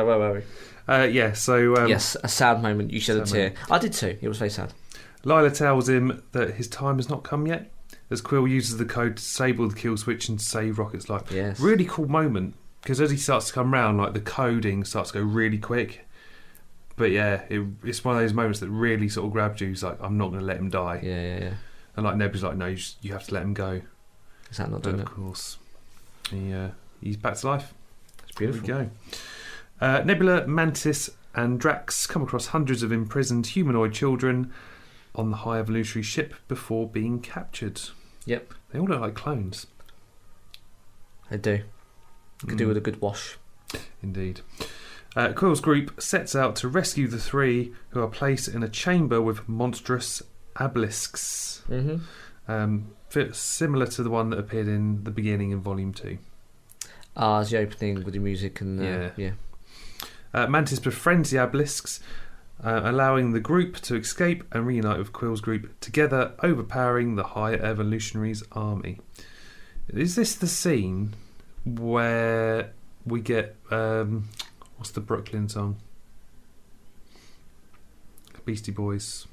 where were we? So yes, a sad moment. You shed a sad tear. moment. I did too. It was very sad. Lila tells him that his time has not come yet, as Quill uses the code to disable the kill switch and save Rocket's life. Yes. Really cool moment, because as he starts to come round, like the coding starts to go really quick. But yeah, it's one of those moments that really sort of grabbed you. He's like, I'm not going to let him die. Yeah. And like Nebula's like, no, you have to let him go. Is that not But doing of it? course, he's back to life. It's beautiful. There we go. Nebula, Mantis and Drax come across hundreds of imprisoned humanoid children on the high evolutionary ship before being captured. Yep, They all look like clones. they do. Could do with a good wash. Indeed. Quill's group sets out to rescue the three who are placed in a chamber with monstrous obelisks. Similar to the one that appeared in the beginning in Volume 2. As the opening with the music and yeah. Mantis befriends the obelisks, allowing the group to escape and reunite with Quill's group, together overpowering the High Evolutionaries' army. Is this the scene where we get what's the Brooklyn song? Beastie Boys.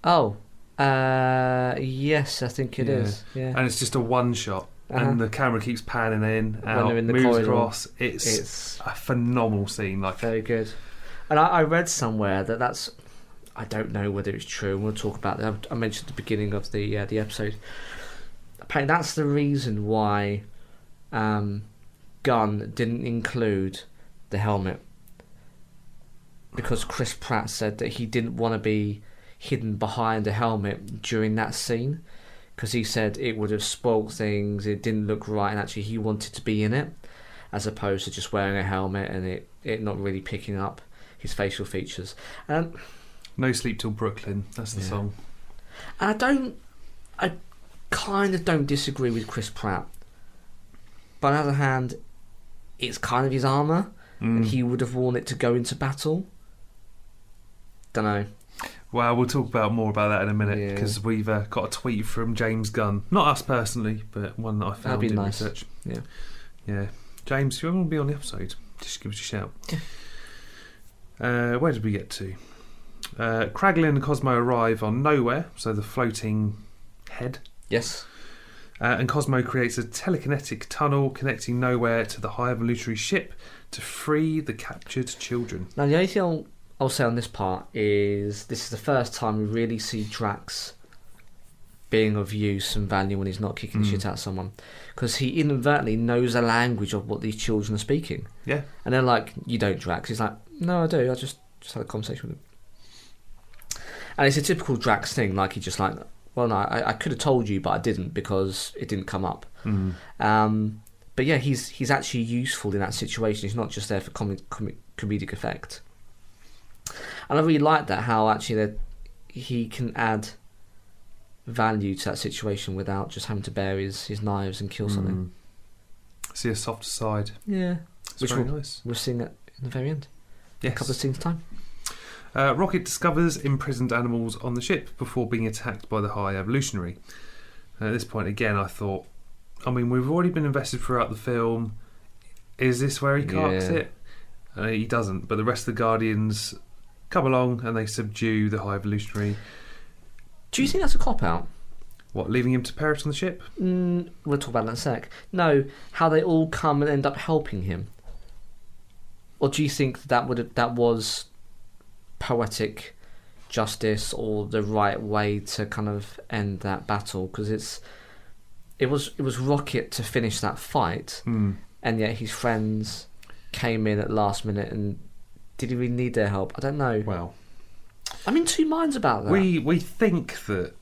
Oh, yes, I think it is. Yeah. And it's just a one shot. And the camera keeps panning in, out, they're in the moves corridor. across. It's a phenomenal scene. Like very good. And I read somewhere that's, I don't know whether it's true, and we'll talk about that. I mentioned at the beginning of the episode. Apparently that's the reason why Gunn didn't include the helmet. Because Chris Pratt said that he didn't want to be hidden behind a helmet during that scene. Because he said it would have spoiled things, it didn't look right, and actually he wanted to be in it. as opposed to just wearing a helmet and it not really picking up his facial features. No Sleep Till Brooklyn, that's the song. And I kind of don't disagree with Chris Pratt. But on the other hand, it's kind of his armour, and he would have worn it to go into battle. Don't know. Well, we'll talk more about that in a minute, because we've got a tweet from James Gunn. Not us personally, but one that I found in research. Yeah. James, if you want to be on the episode, just give us a shout. Where did we get to? Kraglin and Cosmo arrive on Nowhere, so the floating head. Yes. And Cosmo creates a telekinetic tunnel connecting Nowhere to the high evolutionary ship to free the captured children. Now, the only thing I'll say on this part is this is the first time we really see Drax being of use and value when he's not kicking the shit out of someone. Because he inadvertently knows the language of what these children are speaking. Yeah. And they're like, you don't, Drax. He's like, no, I do. I just had a conversation with him. And it's a typical Drax thing. Like, he just like, well, no, I could have told you, but I didn't because it didn't come up. But yeah, he's actually useful in that situation. He's not just there for comedic effect. And I really like that, how actually he can add value to that situation without just having to bear his knives and kill something. See a softer side. Yeah. It's very nice. We're seeing that in the very end. Yes. A couple of scenes time. Rocket discovers imprisoned animals on the ship before being attacked by the High Evolutionary. And at this point, again, I thought, we've already been invested throughout the film. Is this where he carks it? He doesn't, but the rest of the Guardians come along and they subdue the High Evolutionary. Do you think that's a cop-out? What, leaving him to perish on the ship? We'll talk about that in a sec. No, how they all come and end up helping him. Or do you think that was poetic justice or the right way to kind of end that battle? Because it was Rocket to finish that fight, and yet his friends came in at last minute. And did he really need their help? I don't know. Well, I'm in two minds about that. We think that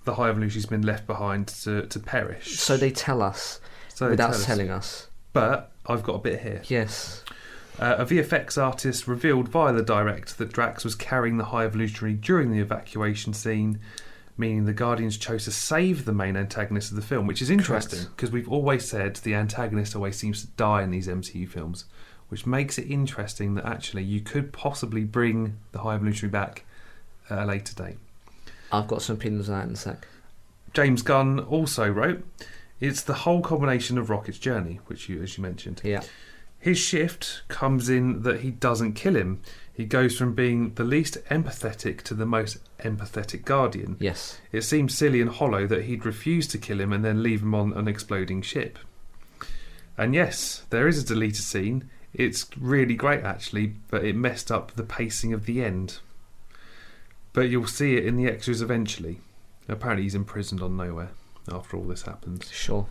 the High Evolutionary's been left behind to perish. So they tell us without telling us. But I've got a bit here. Yes. A VFX artist revealed via the direct that Drax was carrying the High Evolutionary during the evacuation scene, meaning the Guardians chose to save the main antagonist of the film, which is interesting because we've always said the antagonist always seems to die in these MCU films, which makes it interesting that actually you could possibly bring the High Evolutionary back at a later date. I've got some opinions on that in a sec. James Gunn also wrote, it's the whole combination of Rocket's journey, which as you mentioned. Yeah. His shift comes in that he doesn't kill him. He goes from being the least empathetic to the most empathetic Guardian. Yes. It seems silly and hollow that he'd refuse to kill him and then leave him on an exploding ship. And yes, there is a deleted scene. It's really great actually, but it messed up the pacing of the end. But you'll see it in the extras eventually. Apparently he's imprisoned on Nowhere after all this happens. Sure.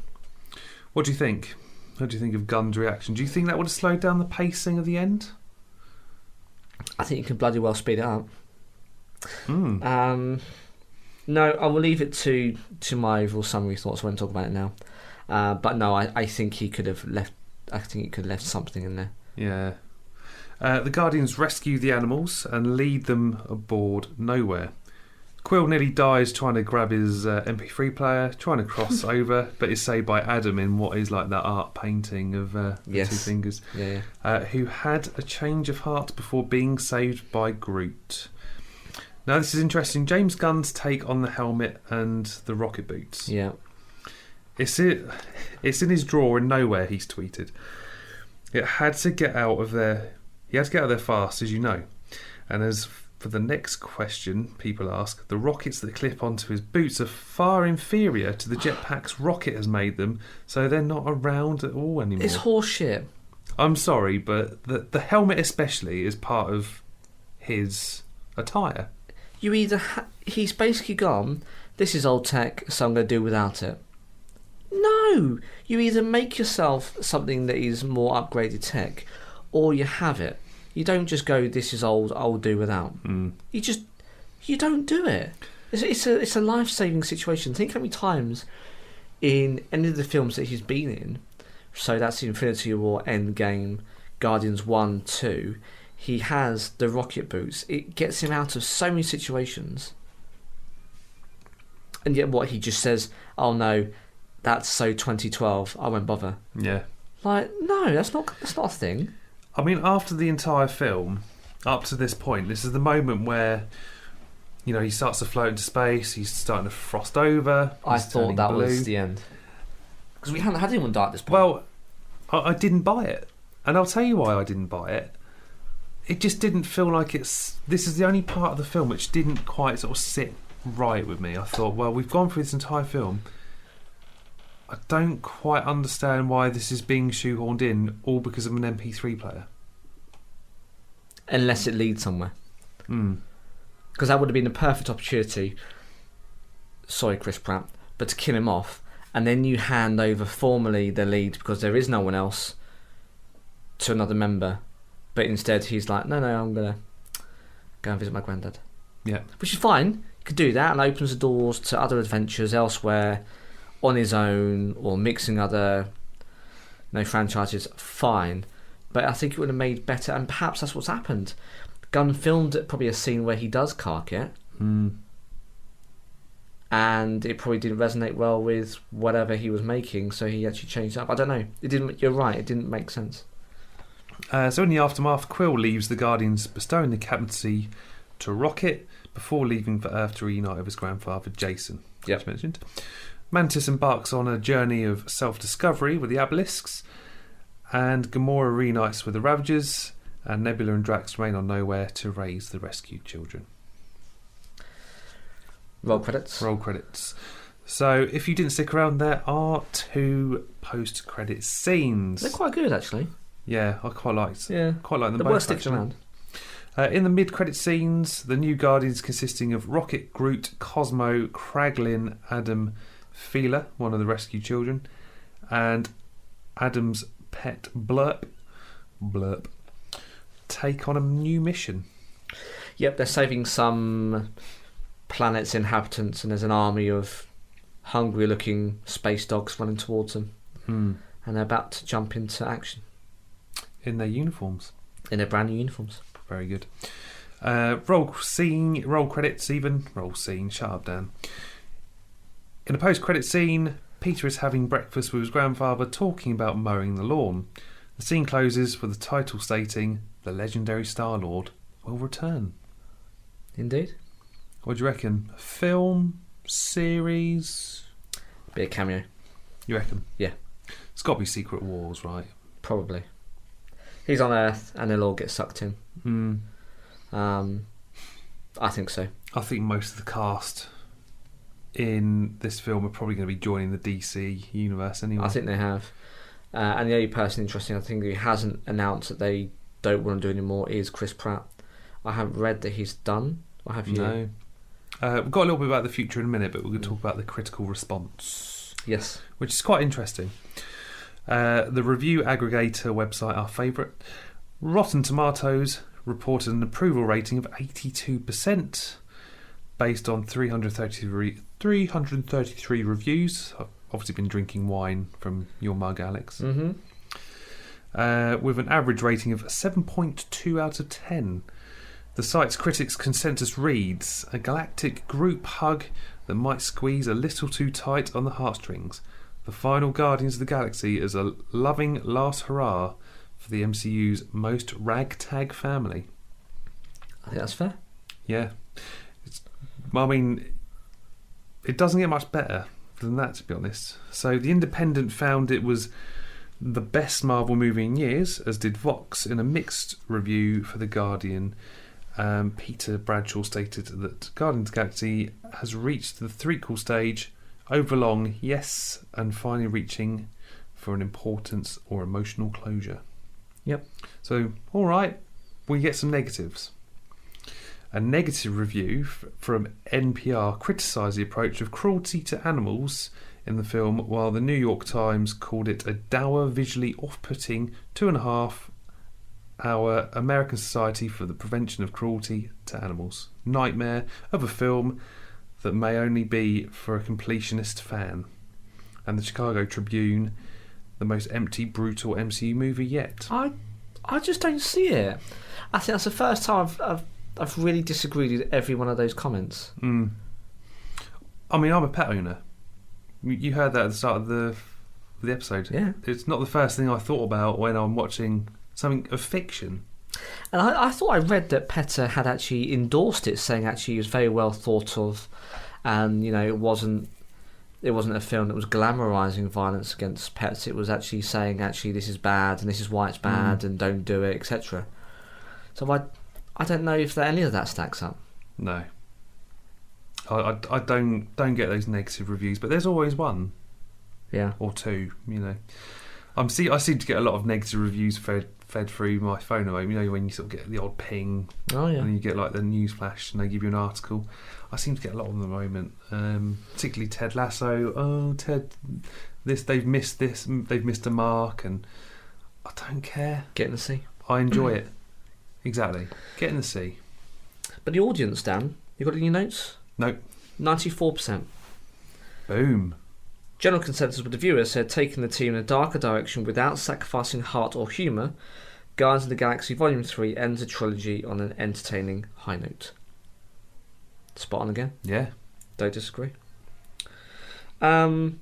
What do you think? What do you think of Gunn's reaction? Do you think that would have slowed down the pacing of the end? I think you can bloody well speed it up. No, I will leave it to my overall summary thoughts when I talk about it now. But no, I think he could have left. I think he could have left something in there. Yeah. The Guardians rescue the animals and lead them aboard Nowhere. Quill nearly dies trying to grab his MP3 player, trying to cross over, but is saved by Adam in what is like that art painting of the two fingers. Yeah. Who had a change of heart before being saved by Groot. Now this is interesting. James Gunn's take on the helmet and the rocket boots. Yeah. It's in his drawer in Nowhere, he's tweeted. It had to get out of there. He had to get out of there fast, as you know. And as for the next question people ask, the rockets that clip onto his boots are far inferior to the jetpacks Rocket has made them, so they're not around at all anymore. It's horseshit. I'm sorry, but the helmet especially is part of his attire. You either he's basically gone, this is old tech, so I'm going to do without it. No! You either make yourself something that is more upgraded tech, or you have it. You don't just go, this is old, I'll do without. You don't do it. It's a life-saving situation. Think how many times in any of the films that he's been in So that's Infinity War, Endgame, Guardians 1, 2. He has the rocket boots. It gets him out of so many situations. And yet what he just says, oh no, that's so 2012, I won't bother. Yeah. Like, no, that's not a thing. I mean, after the entire film, up to this point, this is the moment where, you know, he starts to float into space, he's starting to frost over. I thought that was the end. Because we hadn't had anyone die at this point. Well, I didn't buy it. And I'll tell you why I didn't buy it. It just didn't feel like this is the only part of the film which didn't quite sort of sit right with me. I thought, well, we've gone through this entire film. I don't quite understand why this is being shoehorned in, all because of an MP3 player. Unless it leads somewhere. Because that would have been the perfect opportunity, sorry Chris Pratt, but to kill him off, and then you hand over formally the lead, because there is no one else, to another member. But instead he's like, no, I'm going to go and visit my granddad. Yeah. Which is fine. You could do that, and opens the doors to other adventures elsewhere, on his own, or mixing other franchises, fine. But I think it would have made better, and perhaps that's what's happened. Gunn filmed probably a scene where he does cark it, and it probably didn't resonate well with whatever he was making, so he actually changed it up. I don't know. It didn't. You're right. It didn't make sense. So in the aftermath, Quill leaves the Guardians, bestowing the captaincy to Rocket before leaving for Earth to reunite with his grandfather Jason, as mentioned. Mantis embarks on a journey of self-discovery with the Abelisks, and Gamora reunites with the Ravagers, and Nebula and Drax remain on Nowhere to raise the rescued children. Roll credits. So if you didn't stick around, there are 2 post-credit scenes. They're quite good, actually. Yeah, I quite liked them. Yeah, Quite like them they're both. worth sticking around. In the mid-credit scenes, the new Guardians consisting of Rocket, Groot, Cosmo, Kraglin, Adam, Feeler, one of the rescued children, and Adam's pet Blurp, take on a new mission. Yep, they're saving some planet's inhabitants, and there's an army of hungry-looking space dogs running towards them, and they're about to jump into action. In their uniforms. In their brand new uniforms. Very good. Roll credits even. Roll scene, shut up Dan. In a post-credit scene, Peter is having breakfast with his grandfather, talking about mowing the lawn. The scene closes with the title stating, "The legendary Star-Lord will return." Indeed. What do you reckon? Film? Series? Be a cameo. You reckon? Yeah. It's got to be Secret Wars, right? Probably. He's on Earth and they'll all get sucked in. I think so. I think most of the cast in this film are probably going to be joining the DC universe anyway. I think they have. And the only person interesting, I think, who hasn't announced that they don't want to do anymore is Chris Pratt. I haven't read that he's done. Or have you? No. We've got a little bit about the future in a minute, but we're going to talk about the critical response. Yes. Which is quite interesting. The review aggregator website, our favourite, Rotten Tomatoes, reported an approval rating of 82% based on 333 reviews. I've obviously been drinking wine from your mug, Alex. Mm-hmm. With an average rating of 7.2 out of 10. The site's critics' consensus reads, "A galactic group hug that might squeeze a little too tight on the heartstrings. The final Guardians of the Galaxy is a loving last hurrah for the MCU's most ragtag family." I think that's fair. Yeah. I mean, it doesn't get much better than that, to be honest. So The Independent found it was the best Marvel movie in years, as did Vox in a mixed review for The Guardian. Peter Bradshaw stated that Guardians of the Galaxy has reached the threequel stage, overlong, yes, and finally reaching for an importance or emotional closure. Yep. So, all right, we get some negatives. A negative review from NPR criticised the approach of cruelty to animals in the film, while the New York Times called it a dour, visually off-putting 2.5-hour American Society for the Prevention of Cruelty to Animals nightmare of a film that may only be for a completionist fan. And the Chicago Tribune, the most empty, brutal MCU movie yet. I just don't see it. I think that's the first time I've really disagreed with every one of those comments. I mean, I'm a pet owner. You heard that at the start of the episode. Yeah. It's not the first thing I thought about when I'm watching something of fiction. And I thought I read that PETA had actually endorsed it, saying actually it was very well thought of, and it wasn't a film that was glamorising violence against pets. It was actually saying actually this is bad and this is why it's bad and don't do it, etc. So I don't know if any of that stacks up. No. I don't get those negative reviews, but there's always one. Yeah. Or two, I seem to get a lot of negative reviews fed through my phone at the moment. When you sort of get the odd ping, and you get like the news flash and they give you an article. I seem to get a lot of them at the moment, particularly Ted Lasso. Oh, Ted, they've missed a mark, and I don't care. Get in the sea. I enjoy it. Exactly. Get in the sea. But the audience, Dan, you got any notes? No. 94%. Boom. General consensus with the viewers said taking the team in a darker direction without sacrificing heart or humour, Guardians of the Galaxy Volume 3 ends the trilogy on an entertaining high note. Spot on again. Yeah. Don't disagree. In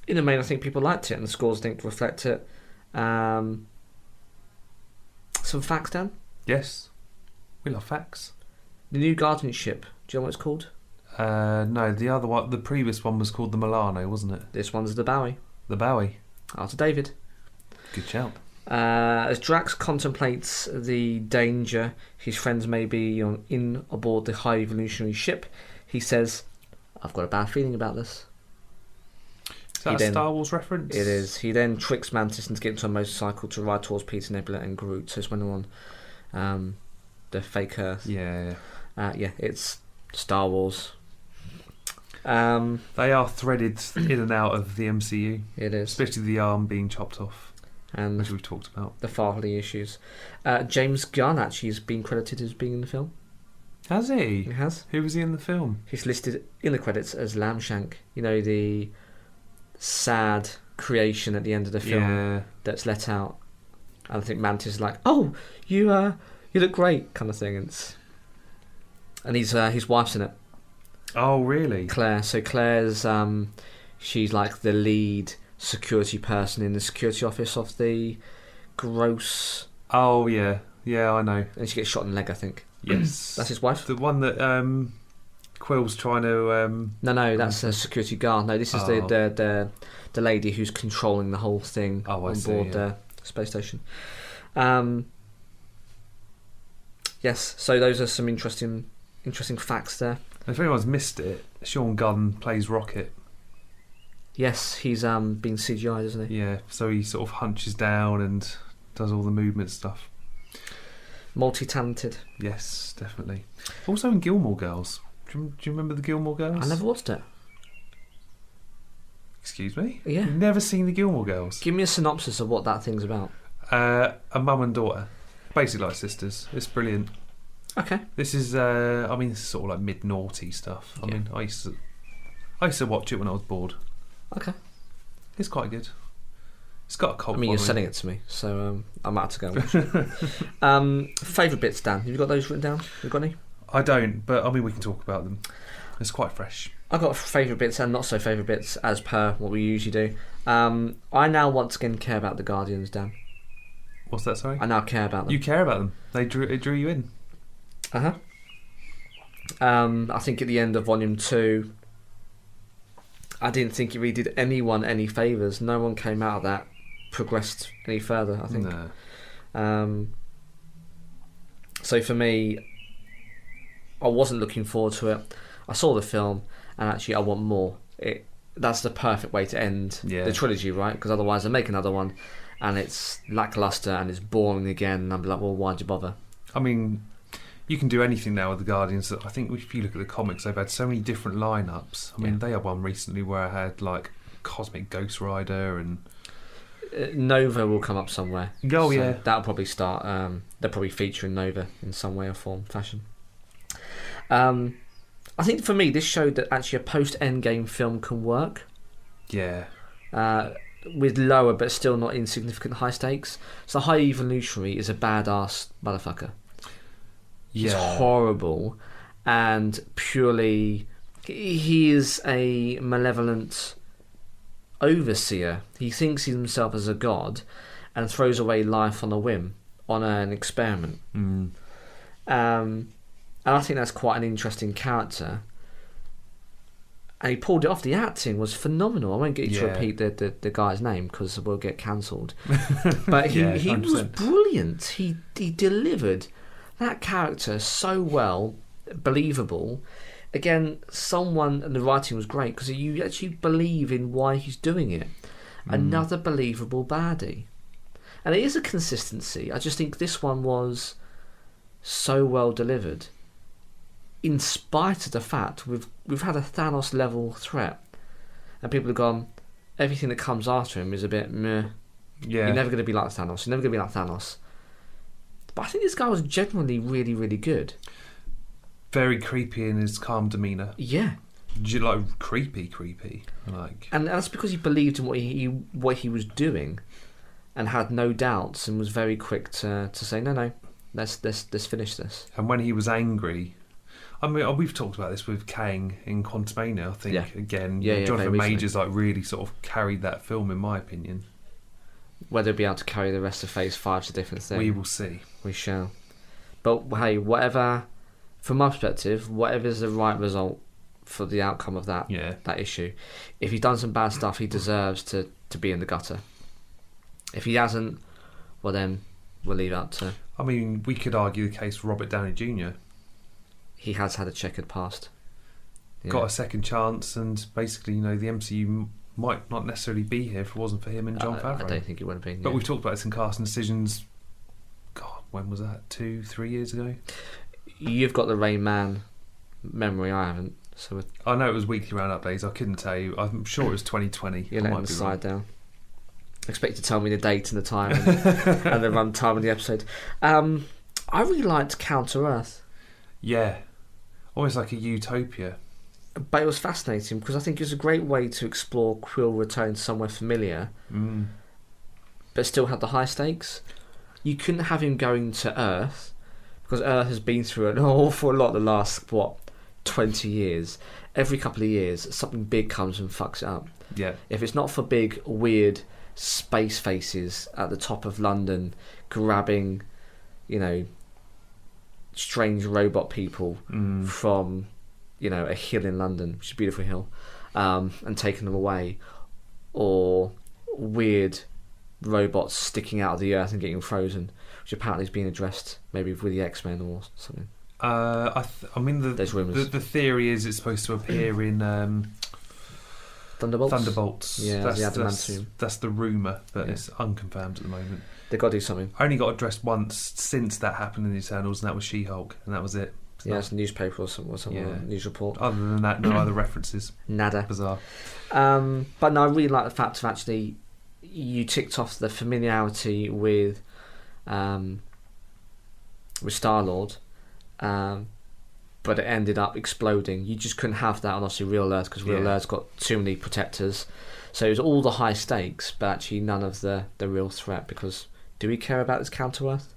the main, I think people liked it and the scores I think reflect it. Some facts, Dan? Yes. We love facts. The new Guardian ship, do you know what it's called? No, the other one, the previous one was called the Milano, wasn't it? This one's the Bowie. The Bowie. After David. Good shout. As Drax contemplates the danger his friends may be in aboard the high evolutionary ship, he says, I've got a bad feeling about this. Is that a Star Wars reference? It is. He then tricks Mantis into getting to a motorcycle to ride towards Peter, Nebula and Groot. So it's when they're on the fake Earth. Yeah. It's Star Wars. They are threaded in and out of the MCU. It is. Especially the arm being chopped off, and which we've talked about. The fatherly issues. James Gunn actually has been credited as being in the film. Has he? He has. Who was he in the film? He's listed in the credits as Lambshank. The sad creation at the end of the film that's let out. And I think Mantis is like, oh, you look great, kind of thing. And his wife's in it. Oh, really? Claire. So Claire's she's like the lead security person in the security office of the Gross. Oh yeah, I know. And she gets shot in the leg, I think. Yes, that's his wife. The one that Quill's trying to. No, that's a security guard. No, this is the lady who's controlling the whole thing on board the space station. Yes, so those are some interesting facts there. If anyone's missed it, Sean Gunn plays Rocket. Yes, he's being CGI'd, isn't he? Yeah, so he sort of hunches down and does all the movement stuff. Multi-talented. Yes, definitely. Also in Gilmore Girls. Do you remember the Gilmore Girls? I never watched it. Excuse me? Yeah. You've never seen the Gilmore Girls? Give me a synopsis of what that thing's about. A mum and daughter. Basically like sisters. It's brilliant. Okay. This is, this is sort of like mid-noughty stuff. I mean, I used to watch it when I was bored. Okay. It's quite good. It's got a cult you're following. selling it to me, so I'm out to go and watch it. Favourite bits, Dan? Have you got those written down? Have you got any? I don't, but we can talk about them. It's quite fresh. I've got favourite bits and not so favourite bits as per what we usually do. I now once again care about the Guardians, Dan. What's that, sorry? I now care about them. You care about them? It drew you in? Uh-huh. I think at the end of Volume 2, I didn't think it really did anyone any favours. No one came out of that progressed any further, I think. No. So for me, I wasn't looking forward to it. I saw the film, and actually I want more. That's the perfect way to end the trilogy, right? Because otherwise they make another one, and it's lacklustre, and it's boring again, and I'm like, well, why'd you bother? I mean, you can do anything now with the Guardians. I think if you look at the comics, they've had so many different lineups. I mean, they had one recently where I had like Cosmic Ghost Rider and Nova will come up somewhere. Oh, yeah. That'll probably start. They're probably featuring Nova in some way or form, fashion. I think for me, this showed that actually a post-Endgame film can work. Yeah. with lower but still not insignificant high stakes. So High Evolutionary is a badass motherfucker. He's horrible, and purely he is a malevolent overseer. He thinks of himself as a god and throws away life on a whim, on an experiment. And I think that's quite an interesting character. And he pulled it off. The acting was phenomenal. I won't get you to repeat the guy's name because we'll get cancelled. But he was brilliant. He delivered that character so well, believable. Again, and the writing was great because you actually believe in why he's doing it. Another believable baddie. And it is a consistency. I just think this one was so well delivered. In spite of the fact we've had a Thanos level threat, and people have gone, everything that comes after him is a bit meh. Yeah. You're never going to be like Thanos. You're never going to be like Thanos. But I think this guy was generally really, really good. Very creepy in his calm demeanour. Yeah. Like creepy. Like, and that's because he believed in what he was doing, and had no doubts, and was very quick to say no, let's finish this. And when he was angry, I mean, we've talked about this with Kang in Quantumania, I think. Again, Jonathan Majors like really sort of carried that film, in my opinion. Whether he'll be able to carry the rest of Phase 5 is a different thing. We will see. We shall. But hey, whatever, from my perspective, whatever's the right result for the outcome of that issue. If he's done some bad stuff, he deserves to be in the gutter. If he hasn't, well then we'll leave it up to... I mean, we could argue the case for Robert Downey Jr. He has had a checkered past. Yeah. Got a second chance, and basically, the MCU might not necessarily be here if it wasn't for him and Jon Favreau. I don't think it would have been. But we've talked about this in casting decisions. God, when was that? 2-3 years ago? You've got the Rain Man memory. I haven't. So I know it was weekly roundup days. I couldn't tell you. I'm sure it was 2020. You're letting the slide down. Expect to tell me the date and the time and the run time of the episode. I really liked Counter Earth. Yeah, almost like a utopia. But it was fascinating because I think it was a great way to explore Quill returning to somewhere familiar, but still had the high stakes. You couldn't have him going to Earth because Earth has been through an awful lot the last 20 years. Every couple of years, something big comes and fucks it up. Yeah. If it's not for big, weird space faces at the top of London grabbing, strange robot people from, a hill in London, which is a beautiful hill, and taking them away, or weird robots sticking out of the earth and getting frozen, which apparently is being addressed maybe with the X-Men or something. I mean, there's rumours. The theory is it's supposed to appear in Thunderbolts. Yeah, that's the rumour, but it's unconfirmed at the moment. They've got to do something. I only got addressed once since that happened in the Eternals, and that was She-Hulk, and that was it. Yeah, it's a newspaper or some news report. Other than that, no other references. Nada. Bizarre. But no, I really like the fact of actually you ticked off the familiarity with Star-Lord, but it ended up exploding. You just couldn't have that on obviously Real Earth because Real Earth's got too many protectors. So it was all the high stakes, but actually none of the real threat because do we care about this Counter-Earth?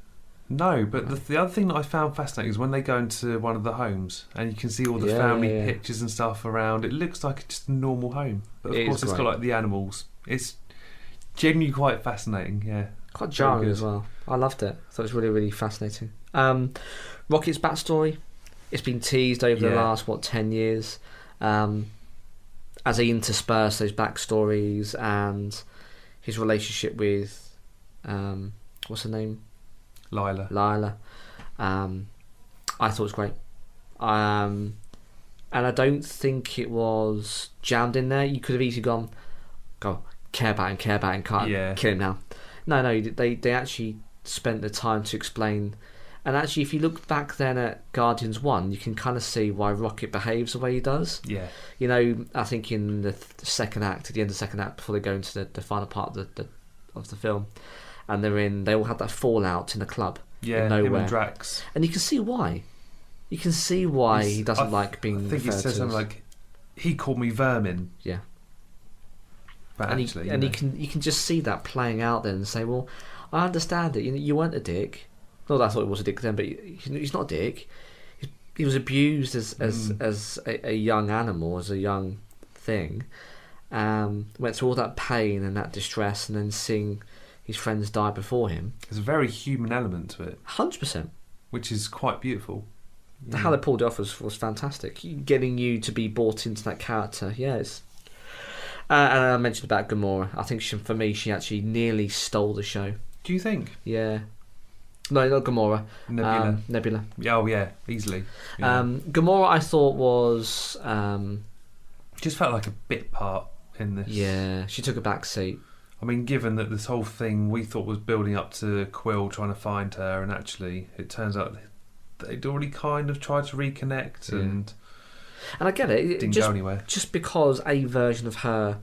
No, but the other thing that I found fascinating is when they go into one of the homes and you can see all the family pictures and stuff around. It looks like just a normal home, but of course it's got like the animals. It's genuinely quite fascinating. Yeah, quite jarring as well. I loved it. I thought it was really, really fascinating. Rocket's backstory. It's been teased over the last 10 years, as they intersperse those backstories and his relationship with what's her name? Lila. I thought it was great. And I don't think it was jammed in there. You could have easily gone, care about him, can't kill him now. No, they actually spent the time to explain. And actually, if you look back then at Guardians 1, you can kind of see why Rocket behaves the way he does. Yeah. I think in the second act, at the end of the second act, before they go into the final part of the film, and they all had that fallout in the club. Yeah, in nowhere. Him and Drax. And you can see why. You can see why he doesn't like being. I think he says something like, "He called me vermin." Yeah. But and actually, you can just see that playing out then and say, well, I understand it. You weren't a dick. Not that I thought it was a dick then, but he's not a dick. He was abused as a young animal, as a young thing. Went through all that pain and that distress, and then seeing his friends die before him. There's a very human element to it. 100%. Which is quite beautiful. How they pulled it off was fantastic. Getting you to be bought into that character, yes. And I mentioned about Gamora. I think for me, she actually nearly stole the show. Do you think? Yeah. No, not Gamora. Nebula. Nebula. Oh yeah, easily. Yeah. Gamora, I thought was just felt like a bit part in this. Yeah, she took a back seat. I mean, given that this whole thing we thought was building up to Quill trying to find her, and actually it turns out they'd already kind of tried to reconnect, and I get it. Didn't go anywhere. Just because a version of her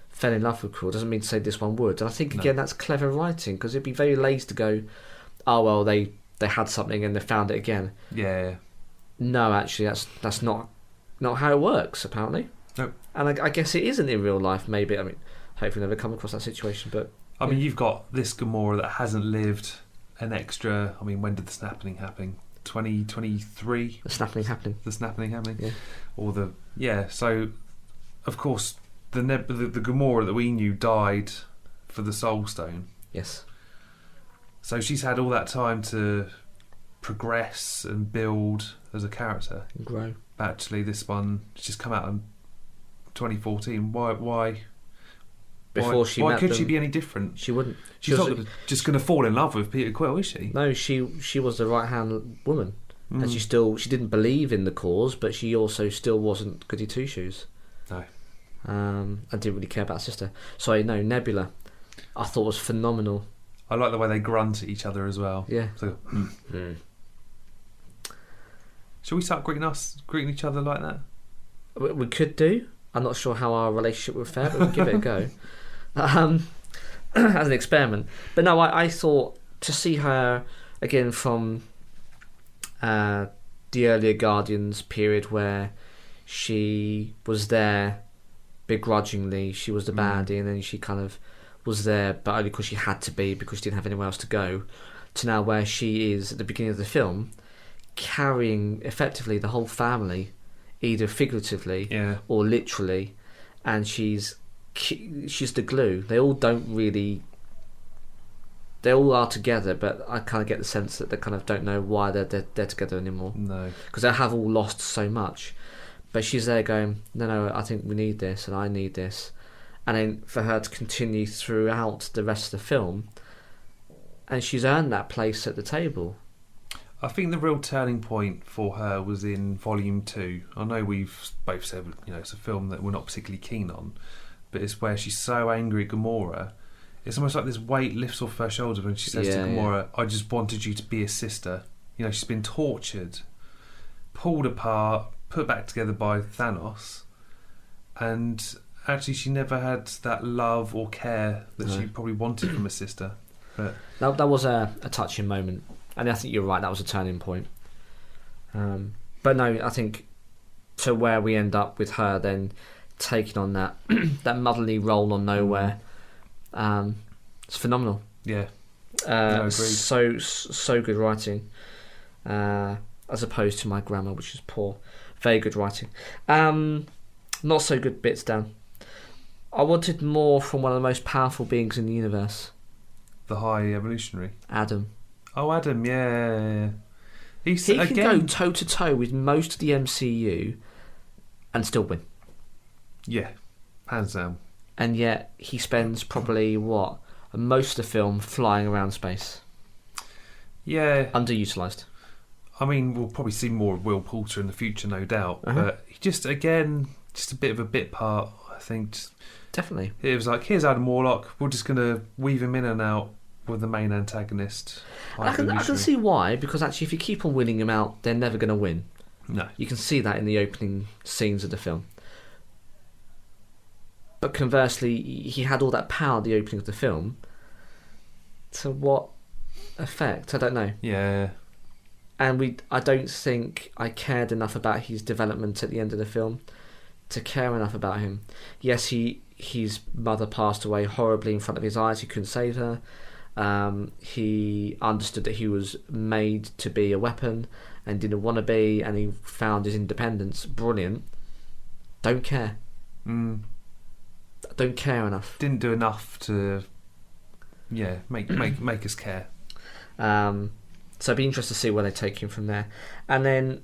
fell in love with Quill doesn't mean to say this one would. And I think again that's clever writing, because it'd be very lazy to go, oh well, they had something and they found it again. Yeah. No, actually, that's not how it works. Apparently. Nope. And I guess it isn't in real life. Maybe. I mean, hopefully never come across that situation. But I mean, you've got this Gamora that hasn't lived an extra. I mean, when did the snapping happen? 2023. The snapping happening. Yeah. Or So, of course, the Gamora that we knew died for the Soul Stone. Yes. So she's had all that time to progress and build as a character. And grow. But actually, this one has just come out in 2014. Why? Before she met could them, she be any different? She wouldn't. She's not just going to fall in love with Peter Quill, is she? No, she was the right hand woman, and she didn't believe in the cause, but she also still wasn't goody two shoes. No. And didn't really care about her sister. Sorry, no, Nebula, I thought was phenomenal. I like the way they grunt at each other as well. Yeah. So, Shall we start greeting each other like that? We could do. I'm not sure how our relationship would fare, but we'll give it a go. As an experiment. But no, I thought to see her again from the earlier Guardians period, where she was there begrudgingly, she was the baddie, and then she kind of was there but only because she had to be, because she didn't have anywhere else to go, to now where she is at the beginning of the film carrying effectively the whole family, either figuratively or literally, and she's the glue. They all are together, but I kind of get the sense that they kind of don't know why they're together anymore. No, because they have all lost so much. But she's there going, no, I think we need this, and I need this. And then for her to continue throughout the rest of the film, and she's earned that place at the table. I think the real turning point for her was in Volume 2. I know we've both said, it's a film that we're not particularly keen on, but it's where she's so angry at Gamora. It's almost like this weight lifts off her shoulders when she says to Gamora, I just wanted you to be a sister. She's been tortured, pulled apart, put back together by Thanos, and actually she never had that love or care that she probably wanted from a sister. But that was a touching moment, and I think you're right, that was a turning point. But no, I think to where we end up with her then taking on that that motherly role on Nowhere, it's phenomenal. Yeah. Agreed. So good writing, as opposed to my grammar, which is poor. Very good writing. Not so good bits, Dan. I wanted more from one of the most powerful beings in the universe. The High Evolutionary. Adam. Oh, Adam, yeah. He can go toe to toe with most of the MCU and still win. Yeah, hands down. And yet he spends probably most of the film flying around space. Yeah. Underutilised. I mean, we'll probably see more of Will Poulter in the future, no doubt. But he just a bit of a bit part, I think. Definitely. It was like, here's Adam Warlock. We're just going to weave him in and out with the main antagonist. I can see why, because actually if you keep on winning him out, they're never going to win. No. You can see that in the opening scenes of the film. But conversely, he had all that power at the opening of the film. To what effect? I don't know. Yeah. And I don't think I cared enough about his development at the end of the film to care enough about him. Yes, he his mother passed away horribly in front of his eyes. He couldn't save her. He understood that he was made to be a weapon and didn't want to be, and he found his independence. Brilliant. Don't care. Don't care enough. Didn't do enough to, make us care. So it'd be interesting to see where they take him from there. And then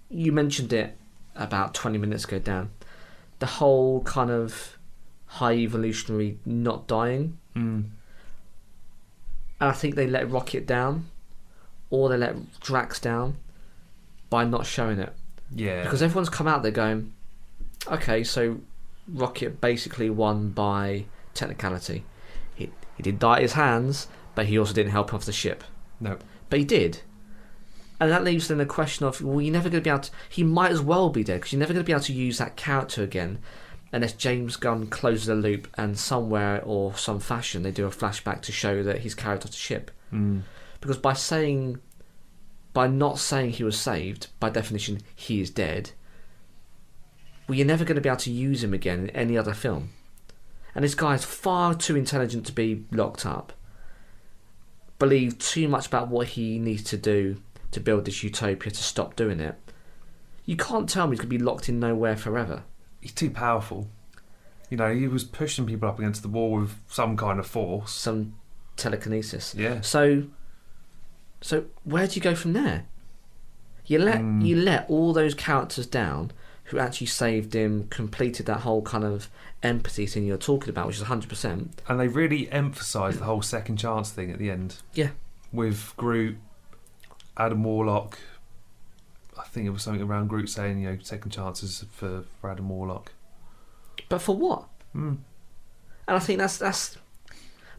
you mentioned it about 20 minutes ago, Dan. The whole kind of high evolutionary not dying. And I think they let Rocket down, or they let Drax down by not showing it. Yeah. Because everyone's come out there going, okay, so Rocket basically won by technicality. He did die at his hands, but he also didn't help off the ship. No. But he did. And that leaves then the question of, well, you're never going to be able to... He might as well be dead, because you're never going to be able to use that character again unless James Gunn closes the loop and somewhere or some fashion they do a flashback to show that he's carried off the ship. Because by not saying he was saved, by definition he is dead, well, you're never going to be able to use him again in any other film. And this guy is far too intelligent to be locked up. Believe too much about what he needs to do to build this utopia to stop doing it. You can't tell me he's going to be locked in nowhere forever. He's too powerful. You know, he was pushing people up against the wall with some kind of force. Some telekinesis. Yeah. So where do you go from there? You let all those characters down who actually saved him, completed that whole kind of empathy thing you're talking about, which is 100%. And they really emphasised the whole second chance thing at the end. Yeah. With Groot, Adam Warlock. I think it was something around Groot saying, second chances for Adam Warlock. But for what? And I think that's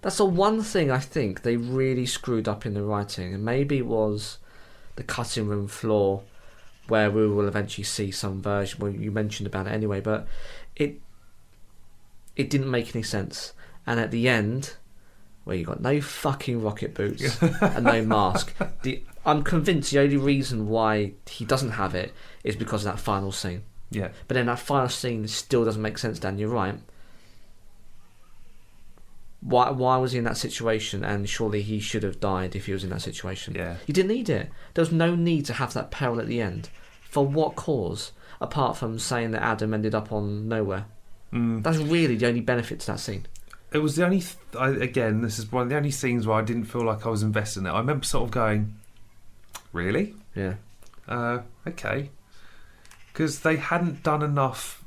the one thing I think they really screwed up in the writing, and maybe it was the cutting room floor where we will eventually see some version. Well, you mentioned about it anyway, but it didn't make any sense. And at the end, where you got no fucking rocket boots and no mask, I'm convinced the only reason why he doesn't have it is because of that final scene. Yeah. But then that final scene still doesn't make sense, Dan. You're right. Why was he in that situation? And surely he should have died if he was in that situation. Yeah. He didn't need it. There was no need to have that peril at the end. For what cause? Apart from saying that Adam ended up on nowhere. That's really the only benefit to that scene. It was the only... again, this is one of the only scenes where I didn't feel like I was invested in it. I remember sort of going, really? Yeah. Okay. Because they hadn't done enough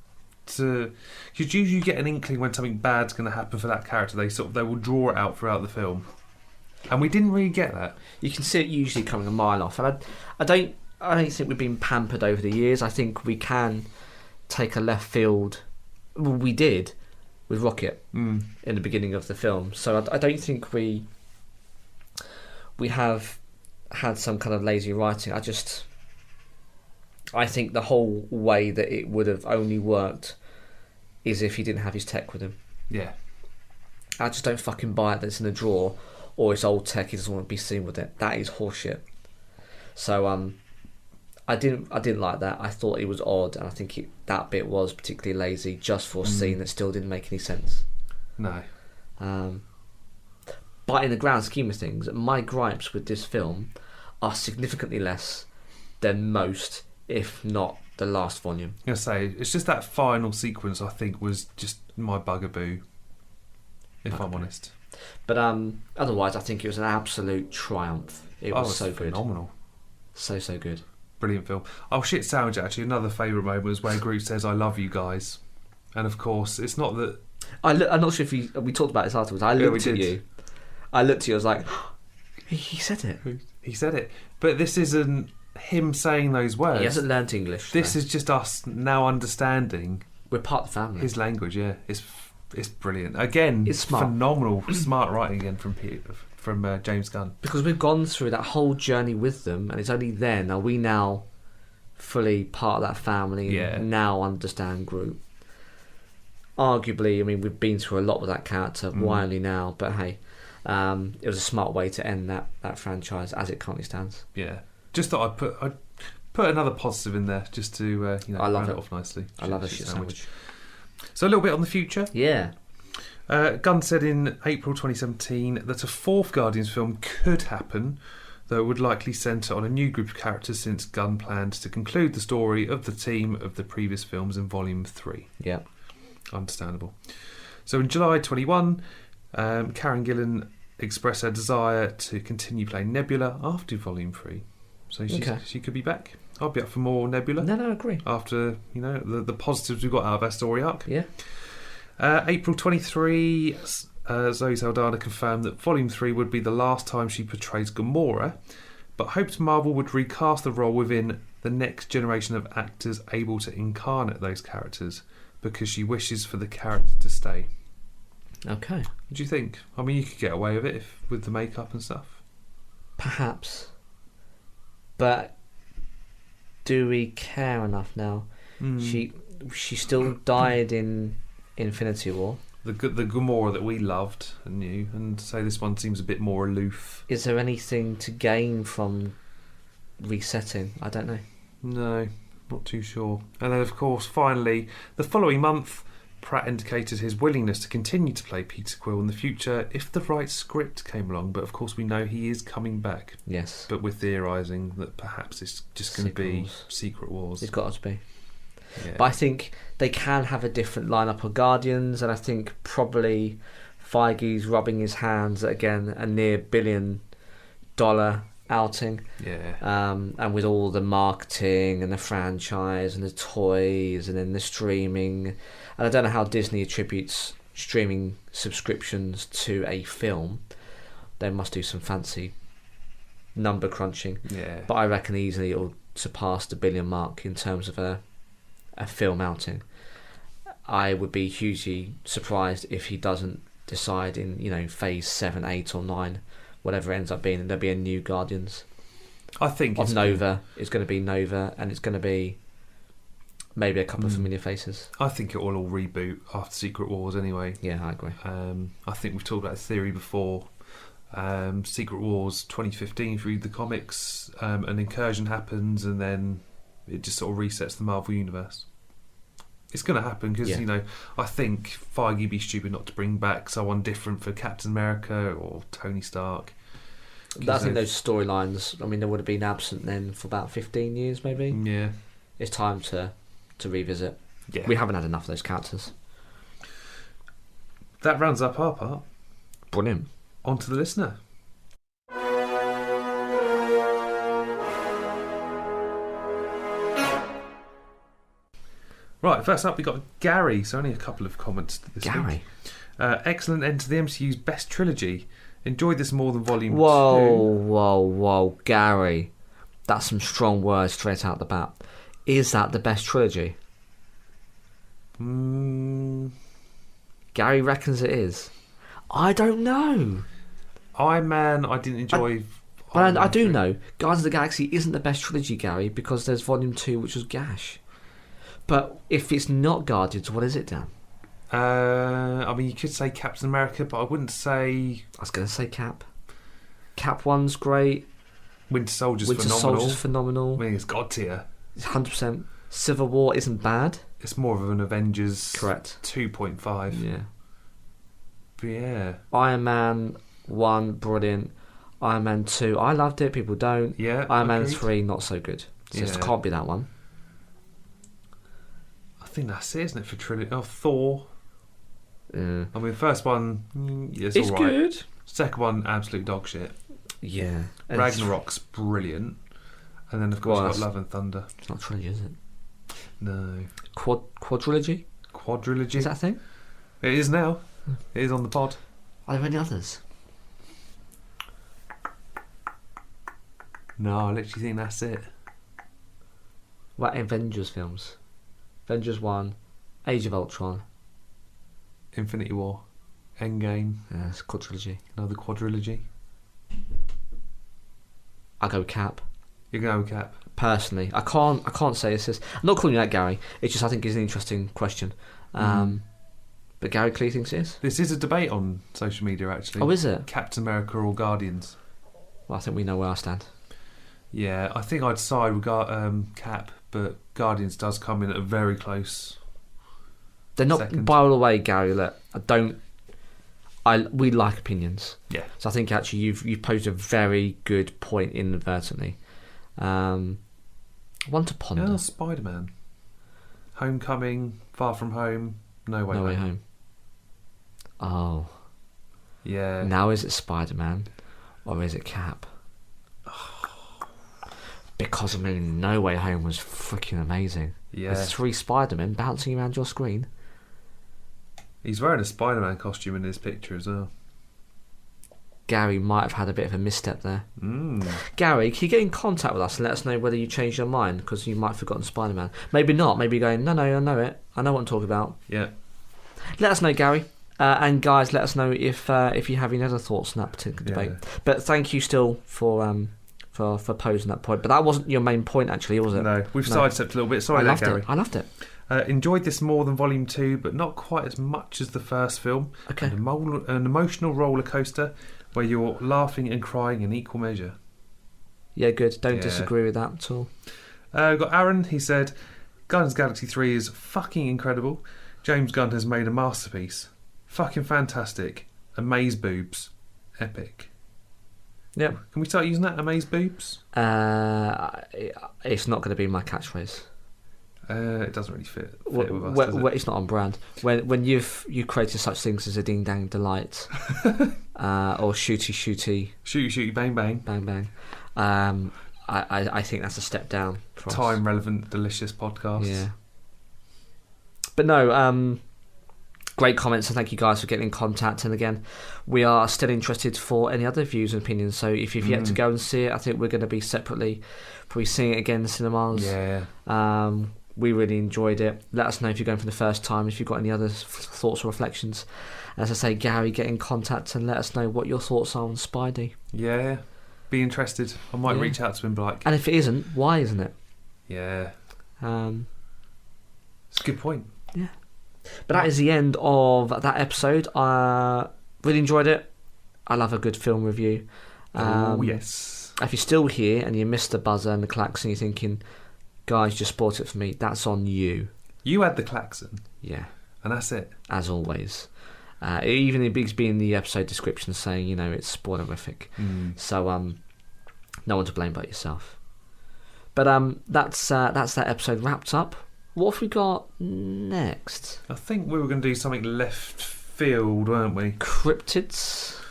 to... Because usually you get an inkling when something bad's going to happen for that character. They will draw it out throughout the film. And we didn't really get that. You can see it usually coming a mile off. And I don't think we've been pampered over the years. I think we can take a left field... Well, we did with Rocket in the beginning of the film. So I don't think we have had some kind of lazy writing. I think the whole way that it would have only worked is if he didn't have his tech with him. Yeah. I just don't fucking buy it that it's in a drawer or it's old tech, he doesn't want to be seen with it. That is horseshit. So I didn't like that. I thought it was odd, and I think that bit was particularly lazy just for a scene that still didn't make any sense. No. But in the grand scheme of things, my gripes with this film are significantly less than most, if not the last volume. I was going to say, it's just that final sequence I think was just my bugaboo, if I'm honest. But otherwise, I think it was an absolute triumph. It was so good. Phenomenal. So good. Brilliant film. Oh shit, sandwich, actually, another favourite moment was where Groot says, "I love you guys." And of course, it's not that... I'm not sure if we talked about this afterwards. I looked at you. I was like, he said it. He said it. But this isn't him saying those words. He hasn't learnt English. This is just us now understanding... We're part of the family. His language, yeah. It's brilliant. Again, it's smart. Phenomenal, smart writing again from James Gunn. Because we've gone through that whole journey with them, and it's only then are we now fully part of that family and now understand Groot. Arguably, I mean, we've been through a lot with that character. Why only now? But hey, it was a smart way to end that franchise as it currently stands. Yeah, just thought I'd put another positive in there just to I love round it off nicely. I love a shit sandwich. So a little bit on the future. Yeah. Gunn said in April 2017 that a fourth Guardians film could happen, though it would likely centre on a new group of characters since Gunn planned to conclude the story of the team of the previous films in Volume 3. Yeah. Understandable. So in July 21, Karen Gillan expressed her desire to continue playing Nebula after Volume 3. So she could be back. I'll be up for more Nebula. No, I agree. After, the positives we've got out of her story arc. Yeah. April 23, Zoe Saldana confirmed that Volume 3 would be the last time she portrays Gamora, but hoped Marvel would recast the role within the next generation of actors able to incarnate those characters, because she wishes for the character to stay. Okay. What do you think? I mean, you could get away with it with the makeup and stuff. Perhaps. But do we care enough now? She still died in Infinity War. The Gamora that we loved and knew, and so this one seems a bit more aloof. Is there anything to gain from resetting? I don't know. No, not too sure. And then, of course, finally, the following month, Pratt indicated his willingness to continue to play Peter Quill in the future if the right script came along. But of course, we know he is coming back. Yes. But we're theorising that perhaps it's just going to be Sequels. Secret Wars. It's got to be. Yeah. But I think they can have a different lineup of Guardians, and I think probably Feige's rubbing his hands at, again, a near $1 billion outing. Yeah. And with all the marketing and the franchise and the toys and then the streaming. And I don't know how Disney attributes streaming subscriptions to a film. They must do some fancy number crunching. Yeah. But I reckon easily it'll surpass the $1 billion mark in terms of a film outing. I would be hugely surprised if he doesn't decide in phase 7, 8 or 9, whatever it ends up being, and there'll be a new Guardians. I think Of Nova. It's going to be Nova, and it's going to be maybe a couple of familiar faces. I think it will all reboot after Secret Wars anyway. Yeah, I agree. I think we've talked about the theory before. Secret Wars 2015, if you read the comics, an incursion happens and then it just sort of resets the Marvel Universe. It's going to happen because, I think Feige would be stupid not to bring back someone different for Captain America or Tony Stark. I think those storylines, they would have been absent then for about 15 years maybe. Yeah. It's time to revisit. Yeah. We haven't had enough of those characters. That rounds up our part. Brilliant. On to the listener. Right, first up we got Gary. So only a couple of comments this week. Gary. Excellent end to the MCU's best trilogy. Enjoyed this more than Volume 2. Whoa, Gary. That's some strong words straight out the bat. Is that the best trilogy? Gary reckons it is. I don't know. Iron Man, I didn't enjoy. I do know. Guardians of the Galaxy isn't the best trilogy, Gary, because there's Volume 2, which was Gash. But if it's not Guardians, what is it, Dan? You could say Captain America, but I wouldn't say. I was going to say Cap. Cap 1's great. Winter Soldier's phenomenal. It's God tier. 100%. Civil War isn't bad. It's more of an Avengers. Correct. 2.5. Yeah. But yeah. Iron Man 1, brilliant. Iron Man 2, I loved it. People don't. Yeah. Iron Man 3, not so good. So Yeah. it can't be that one. I think that's it, isn't it, for trilogy? Oh, Thor. Yeah. First one, it's all right. Good. Second one, absolute dog shit. Yeah. Ragnarok's brilliant. And then, of course, you've got Love and Thunder. It's not trilogy, is it? No. Quadrilogy? Quadrilogy? Is that a thing? It is now. It is on the pod. Are there any others? No, I literally think that's it. What Avengers films? Avengers 1, Age of Ultron. Infinity War. Endgame. Yeah, it's quadrilogy. Another quadrilogy. I go Cap. You go Cap. Personally, I can't say it's this. I'm not calling you that, Gary. It's just I think it's an interesting question. But Gary Clee thinks it is. This is a debate on social media, actually. Oh, is it? Captain America or Guardians? Well, I think we know where I stand. Yeah, I think I'd side with Cap, but Guardians does come in at a very close They're not, second. by the way, Gary, look, we like opinions. Yeah. So I think actually you've posed a very good point inadvertently. One to ponder. Yeah, Spider-Man. Homecoming, Far From Home, No Way Home. Oh. Yeah. Now is it Spider-Man or is it Cap? Because, I mean, No Way Home was freaking amazing. Yeah. There's 3 Spider-Men bouncing around your screen. He's wearing a Spider-Man costume in his picture as well. Gary might have had a bit of a misstep there. Mm. Gary, can you get in contact with us and let us know whether you changed your mind because you might have forgotten Spider-Man? Maybe not. Maybe you're going, no, I know it. I know what I'm talking about. Yeah. Let us know, Gary. And guys, let us know if you have any other thoughts on that particular debate. But thank you still for posing that point. But that wasn't your main point, actually, was it? No, we've sidestepped a little bit. Sorry, Gary. I loved it. Enjoyed this more than Volume 2, but not quite as much as the first film. Okay. An emotional roller coaster where you're laughing and crying in equal measure. Yeah, good. Don't disagree with that at all. We've got Aaron. He said, Guardians of the Galaxy 3 is fucking incredible. James Gunn has made a masterpiece. Fucking fantastic. Amaze boobs. Epic. Yep. Can we start using that? Amaze boobs? It's not going to be my catchphrase. It doesn't really fit with us, does it? It's not on brand. When you've created such things as a ding dang delight, or shooty bang bang, I think that's a step down. For us. Time relevant, delicious podcast. Yeah. But no, great comments, and thank you guys for getting in contact. And again, we are still interested for any other views and opinions. So if you've yet to go and see it, I think we're going to be separately probably seeing it again in the cinemas. Yeah. We really enjoyed it. Let us know if you're going for the first time, if you've got any other thoughts or reflections. As I say, Gary, get in contact and let us know what your thoughts are on Spidey. Yeah. Be interested. I might reach out to him and be like... And if it isn't, why isn't it? Yeah. It's a good point. Yeah. But that is the end of that episode. Really enjoyed it. I love a good film review. Yes. If you're still here and you missed the buzzer and the klaxon, you're thinking, guys, just spoiled it for me. That's on you. You had the klaxon. Yeah. And that's it. As always. Even it be in the episode description saying, it's spoilerific. So, no one to blame but yourself. But that's that episode wrapped up. What have we got next? I think we were going to do something left field, weren't we? Cryptids?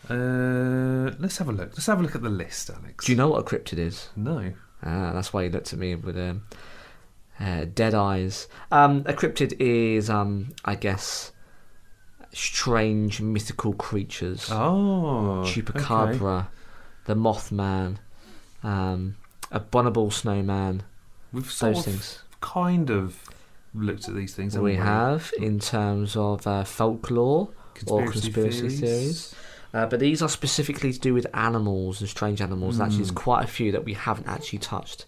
Let's have a look. Let's have a look at the list, Alex. Do you know what a cryptid is? No. That's why he looked at me with dead eyes. A cryptid is, I guess, strange mythical creatures. Oh, Chupacabra, okay. the Mothman, Abominable Snowman. We've sort those of things. Kind of looked at these things. We have in terms of folklore or conspiracy theories. But these are specifically to do with animals and strange animals. And actually, there's quite a few that we haven't actually touched.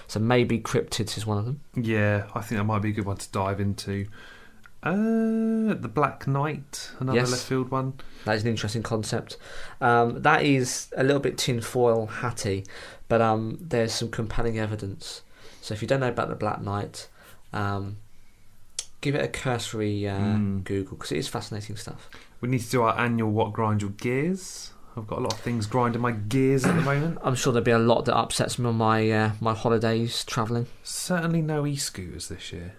So maybe cryptids is one of them. Yeah, I think that might be a good one to dive into. The Black Knight, another left field one. That is an interesting concept. That is a little bit tinfoil hatty, but there's some compelling evidence. So if you don't know about the Black Knight, give it a cursory Google, because it is fascinating stuff. We need to do our annual What Grinds Your Gears. I've got a lot of things grinding my gears at the moment. I'm sure there'll be a lot that upsets me on my my holidays travelling. Certainly no e-scooters this year.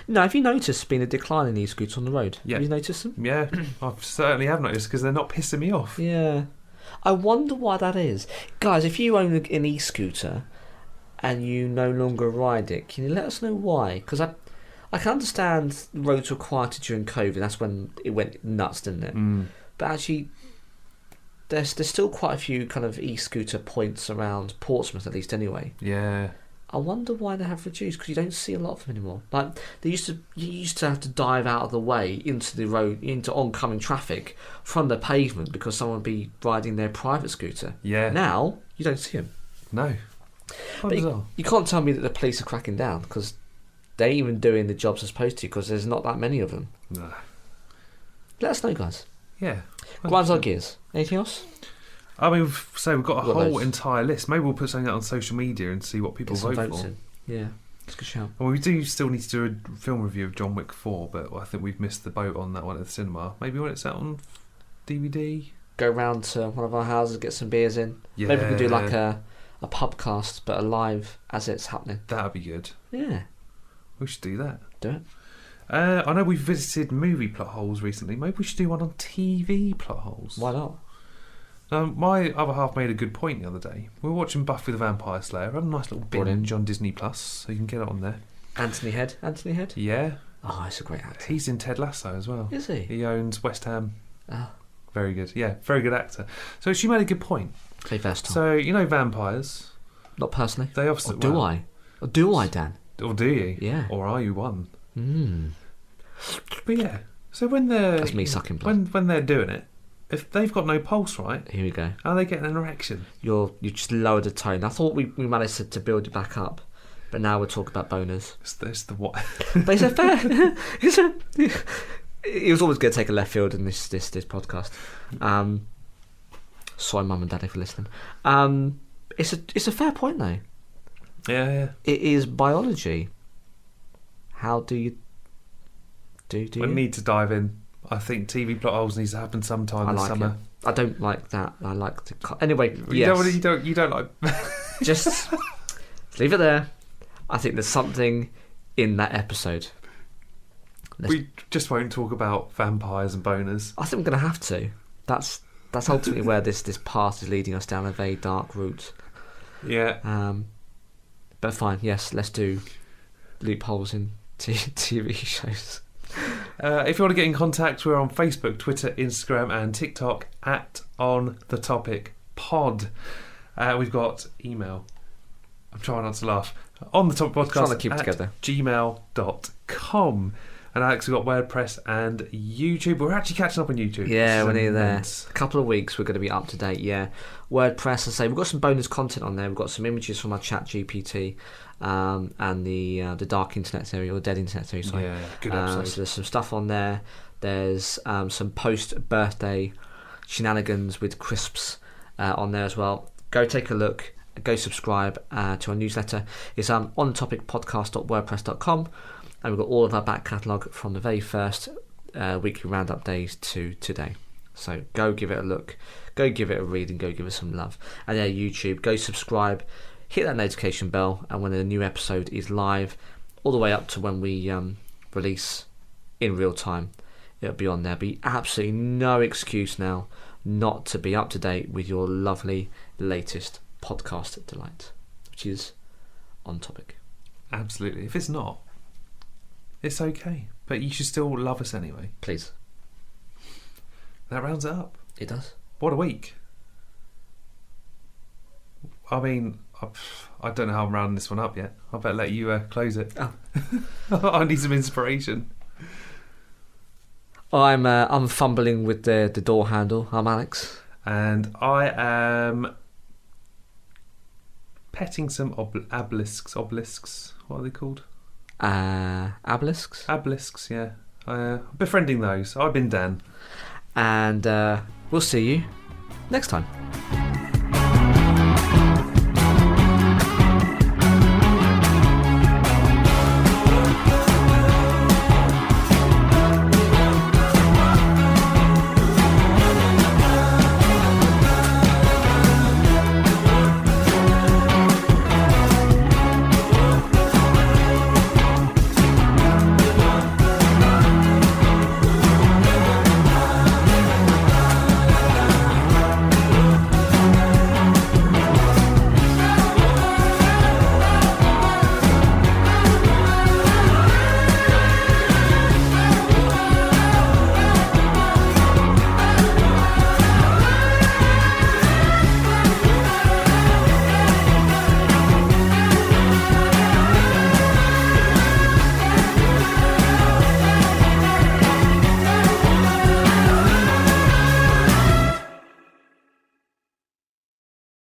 No, have you noticed there's been a decline in e-scooters on the road? Yeah. Have you noticed them? Yeah, I certainly have noticed, because they're not pissing me off. Yeah. I wonder why that is. Guys, if you own an e-scooter and you no longer ride it, can you let us know why? Because I can understand roads were quieter during COVID. That's when it went nuts, didn't it? But actually, there's still quite a few kind of e-scooter points around Portsmouth, at least anyway. Yeah. I wonder why they have reduced, because you don't see a lot of them anymore. Like you used to have to dive out of the way into the road, into oncoming traffic from the pavement because someone would be riding their private scooter. Yeah. Now you don't see them. No. But you can't tell me that the police are cracking down, because they're even doing the jobs they're supposed to, because there's not that many of them. No. Let us know, guys. Yeah. Grinds our gears. Anything else? I mean, we've got a What whole those? entire list. Maybe we'll put something out on social media and see what people vote for. Yeah. It's a good shout. Well, we do still need to do a film review of John Wick 4, but I think we've missed the boat on that one at the cinema. Maybe when it's out on DVD. Go round to one of our houses, get some beers in. Yeah. Maybe we can do like a pubcast, but a live as it's happening. That'd be good. Yeah. We should do that. Do it. I know we've visited movie plot holes recently. Maybe we should do one on TV plot holes. Why not? My other half made a good point the other day. We were watching Buffy the Vampire Slayer. We had a nice little binge on Disney Plus, so you can get it on there. Anthony Head. Yeah. Oh, he's a great actor. He's in Ted Lasso as well. Is he? He owns West Ham. Oh. Very good. Yeah, very good actor. So she made a good point. Very versatile. So, you know vampires? Not personally. They obviously... Or do I? Or do I, Dan? Or do you? Yeah. Or are you one? Mm. But yeah. So when they're... That's me sucking blood. When they're doing it, if they've got no pulse, right? Here we go. Are they getting an erection? You just lowered the tone. I thought we managed to build it back up, but now we'll talk about boners. It's the what? But it's a fair. It was always going to take a left field in this podcast. Sorry, Mum and Dad, if you're listening. It's a fair point though. Yeah. It is biology. How do you do? We need to dive in. I think TV plot holes needs to happen sometime this summer. It. I don't like that. I like to anyway. You don't like. Just leave it there. I think there's something in that episode. We just won't talk about vampires and boners. I think we're going to have to. That's ultimately where this path is leading us down a very dark route. Yeah. But fine. Yes, let's do loopholes in TV shows. If you want to get in contact, we're on Facebook, Twitter, Instagram and TikTok at On The Topic Pod. We've got email. I'm trying not to laugh. On The Topic Podcast trying to keep at together. gmail.com. And Alex, we've got WordPress and YouTube. We're actually catching up on YouTube. Yeah, we're near there. A couple of weeks we're going to be up to date, yeah. WordPress, I say, we've got some bonus content on there. We've got some images from our chat GPT and the dark internet theory, or dead internet theory, sorry. Yeah, good episode. So there's some stuff on there. There's some post-birthday shenanigans with crisps on there as well. Go take a look. Go subscribe to our newsletter. It's onthetopicpodcast.wordpress.com. And we've got all of our back catalogue from the very first weekly roundup days to today. So go give it a look, go give it a read, and go give us some love. And yeah, YouTube, go subscribe, hit that notification bell, and when a new episode is live, all the way up to when we release in real time, it'll be on there. Be absolutely no excuse now not to be up to date with your lovely latest podcast delight, which is On Topic. Absolutely. If it's not, it's okay, but you should still love us anyway. Please. That rounds it up. It does. What a week. I mean, I don't know how I'm rounding this one up yet. I better let you close it. Oh. I need some inspiration. I'm fumbling with the door handle. I'm Alex. And I am petting some obelisks. What are they called? Obelisks. Obelisks, yeah. Befriending those. I've been Dan. And we'll see you next time.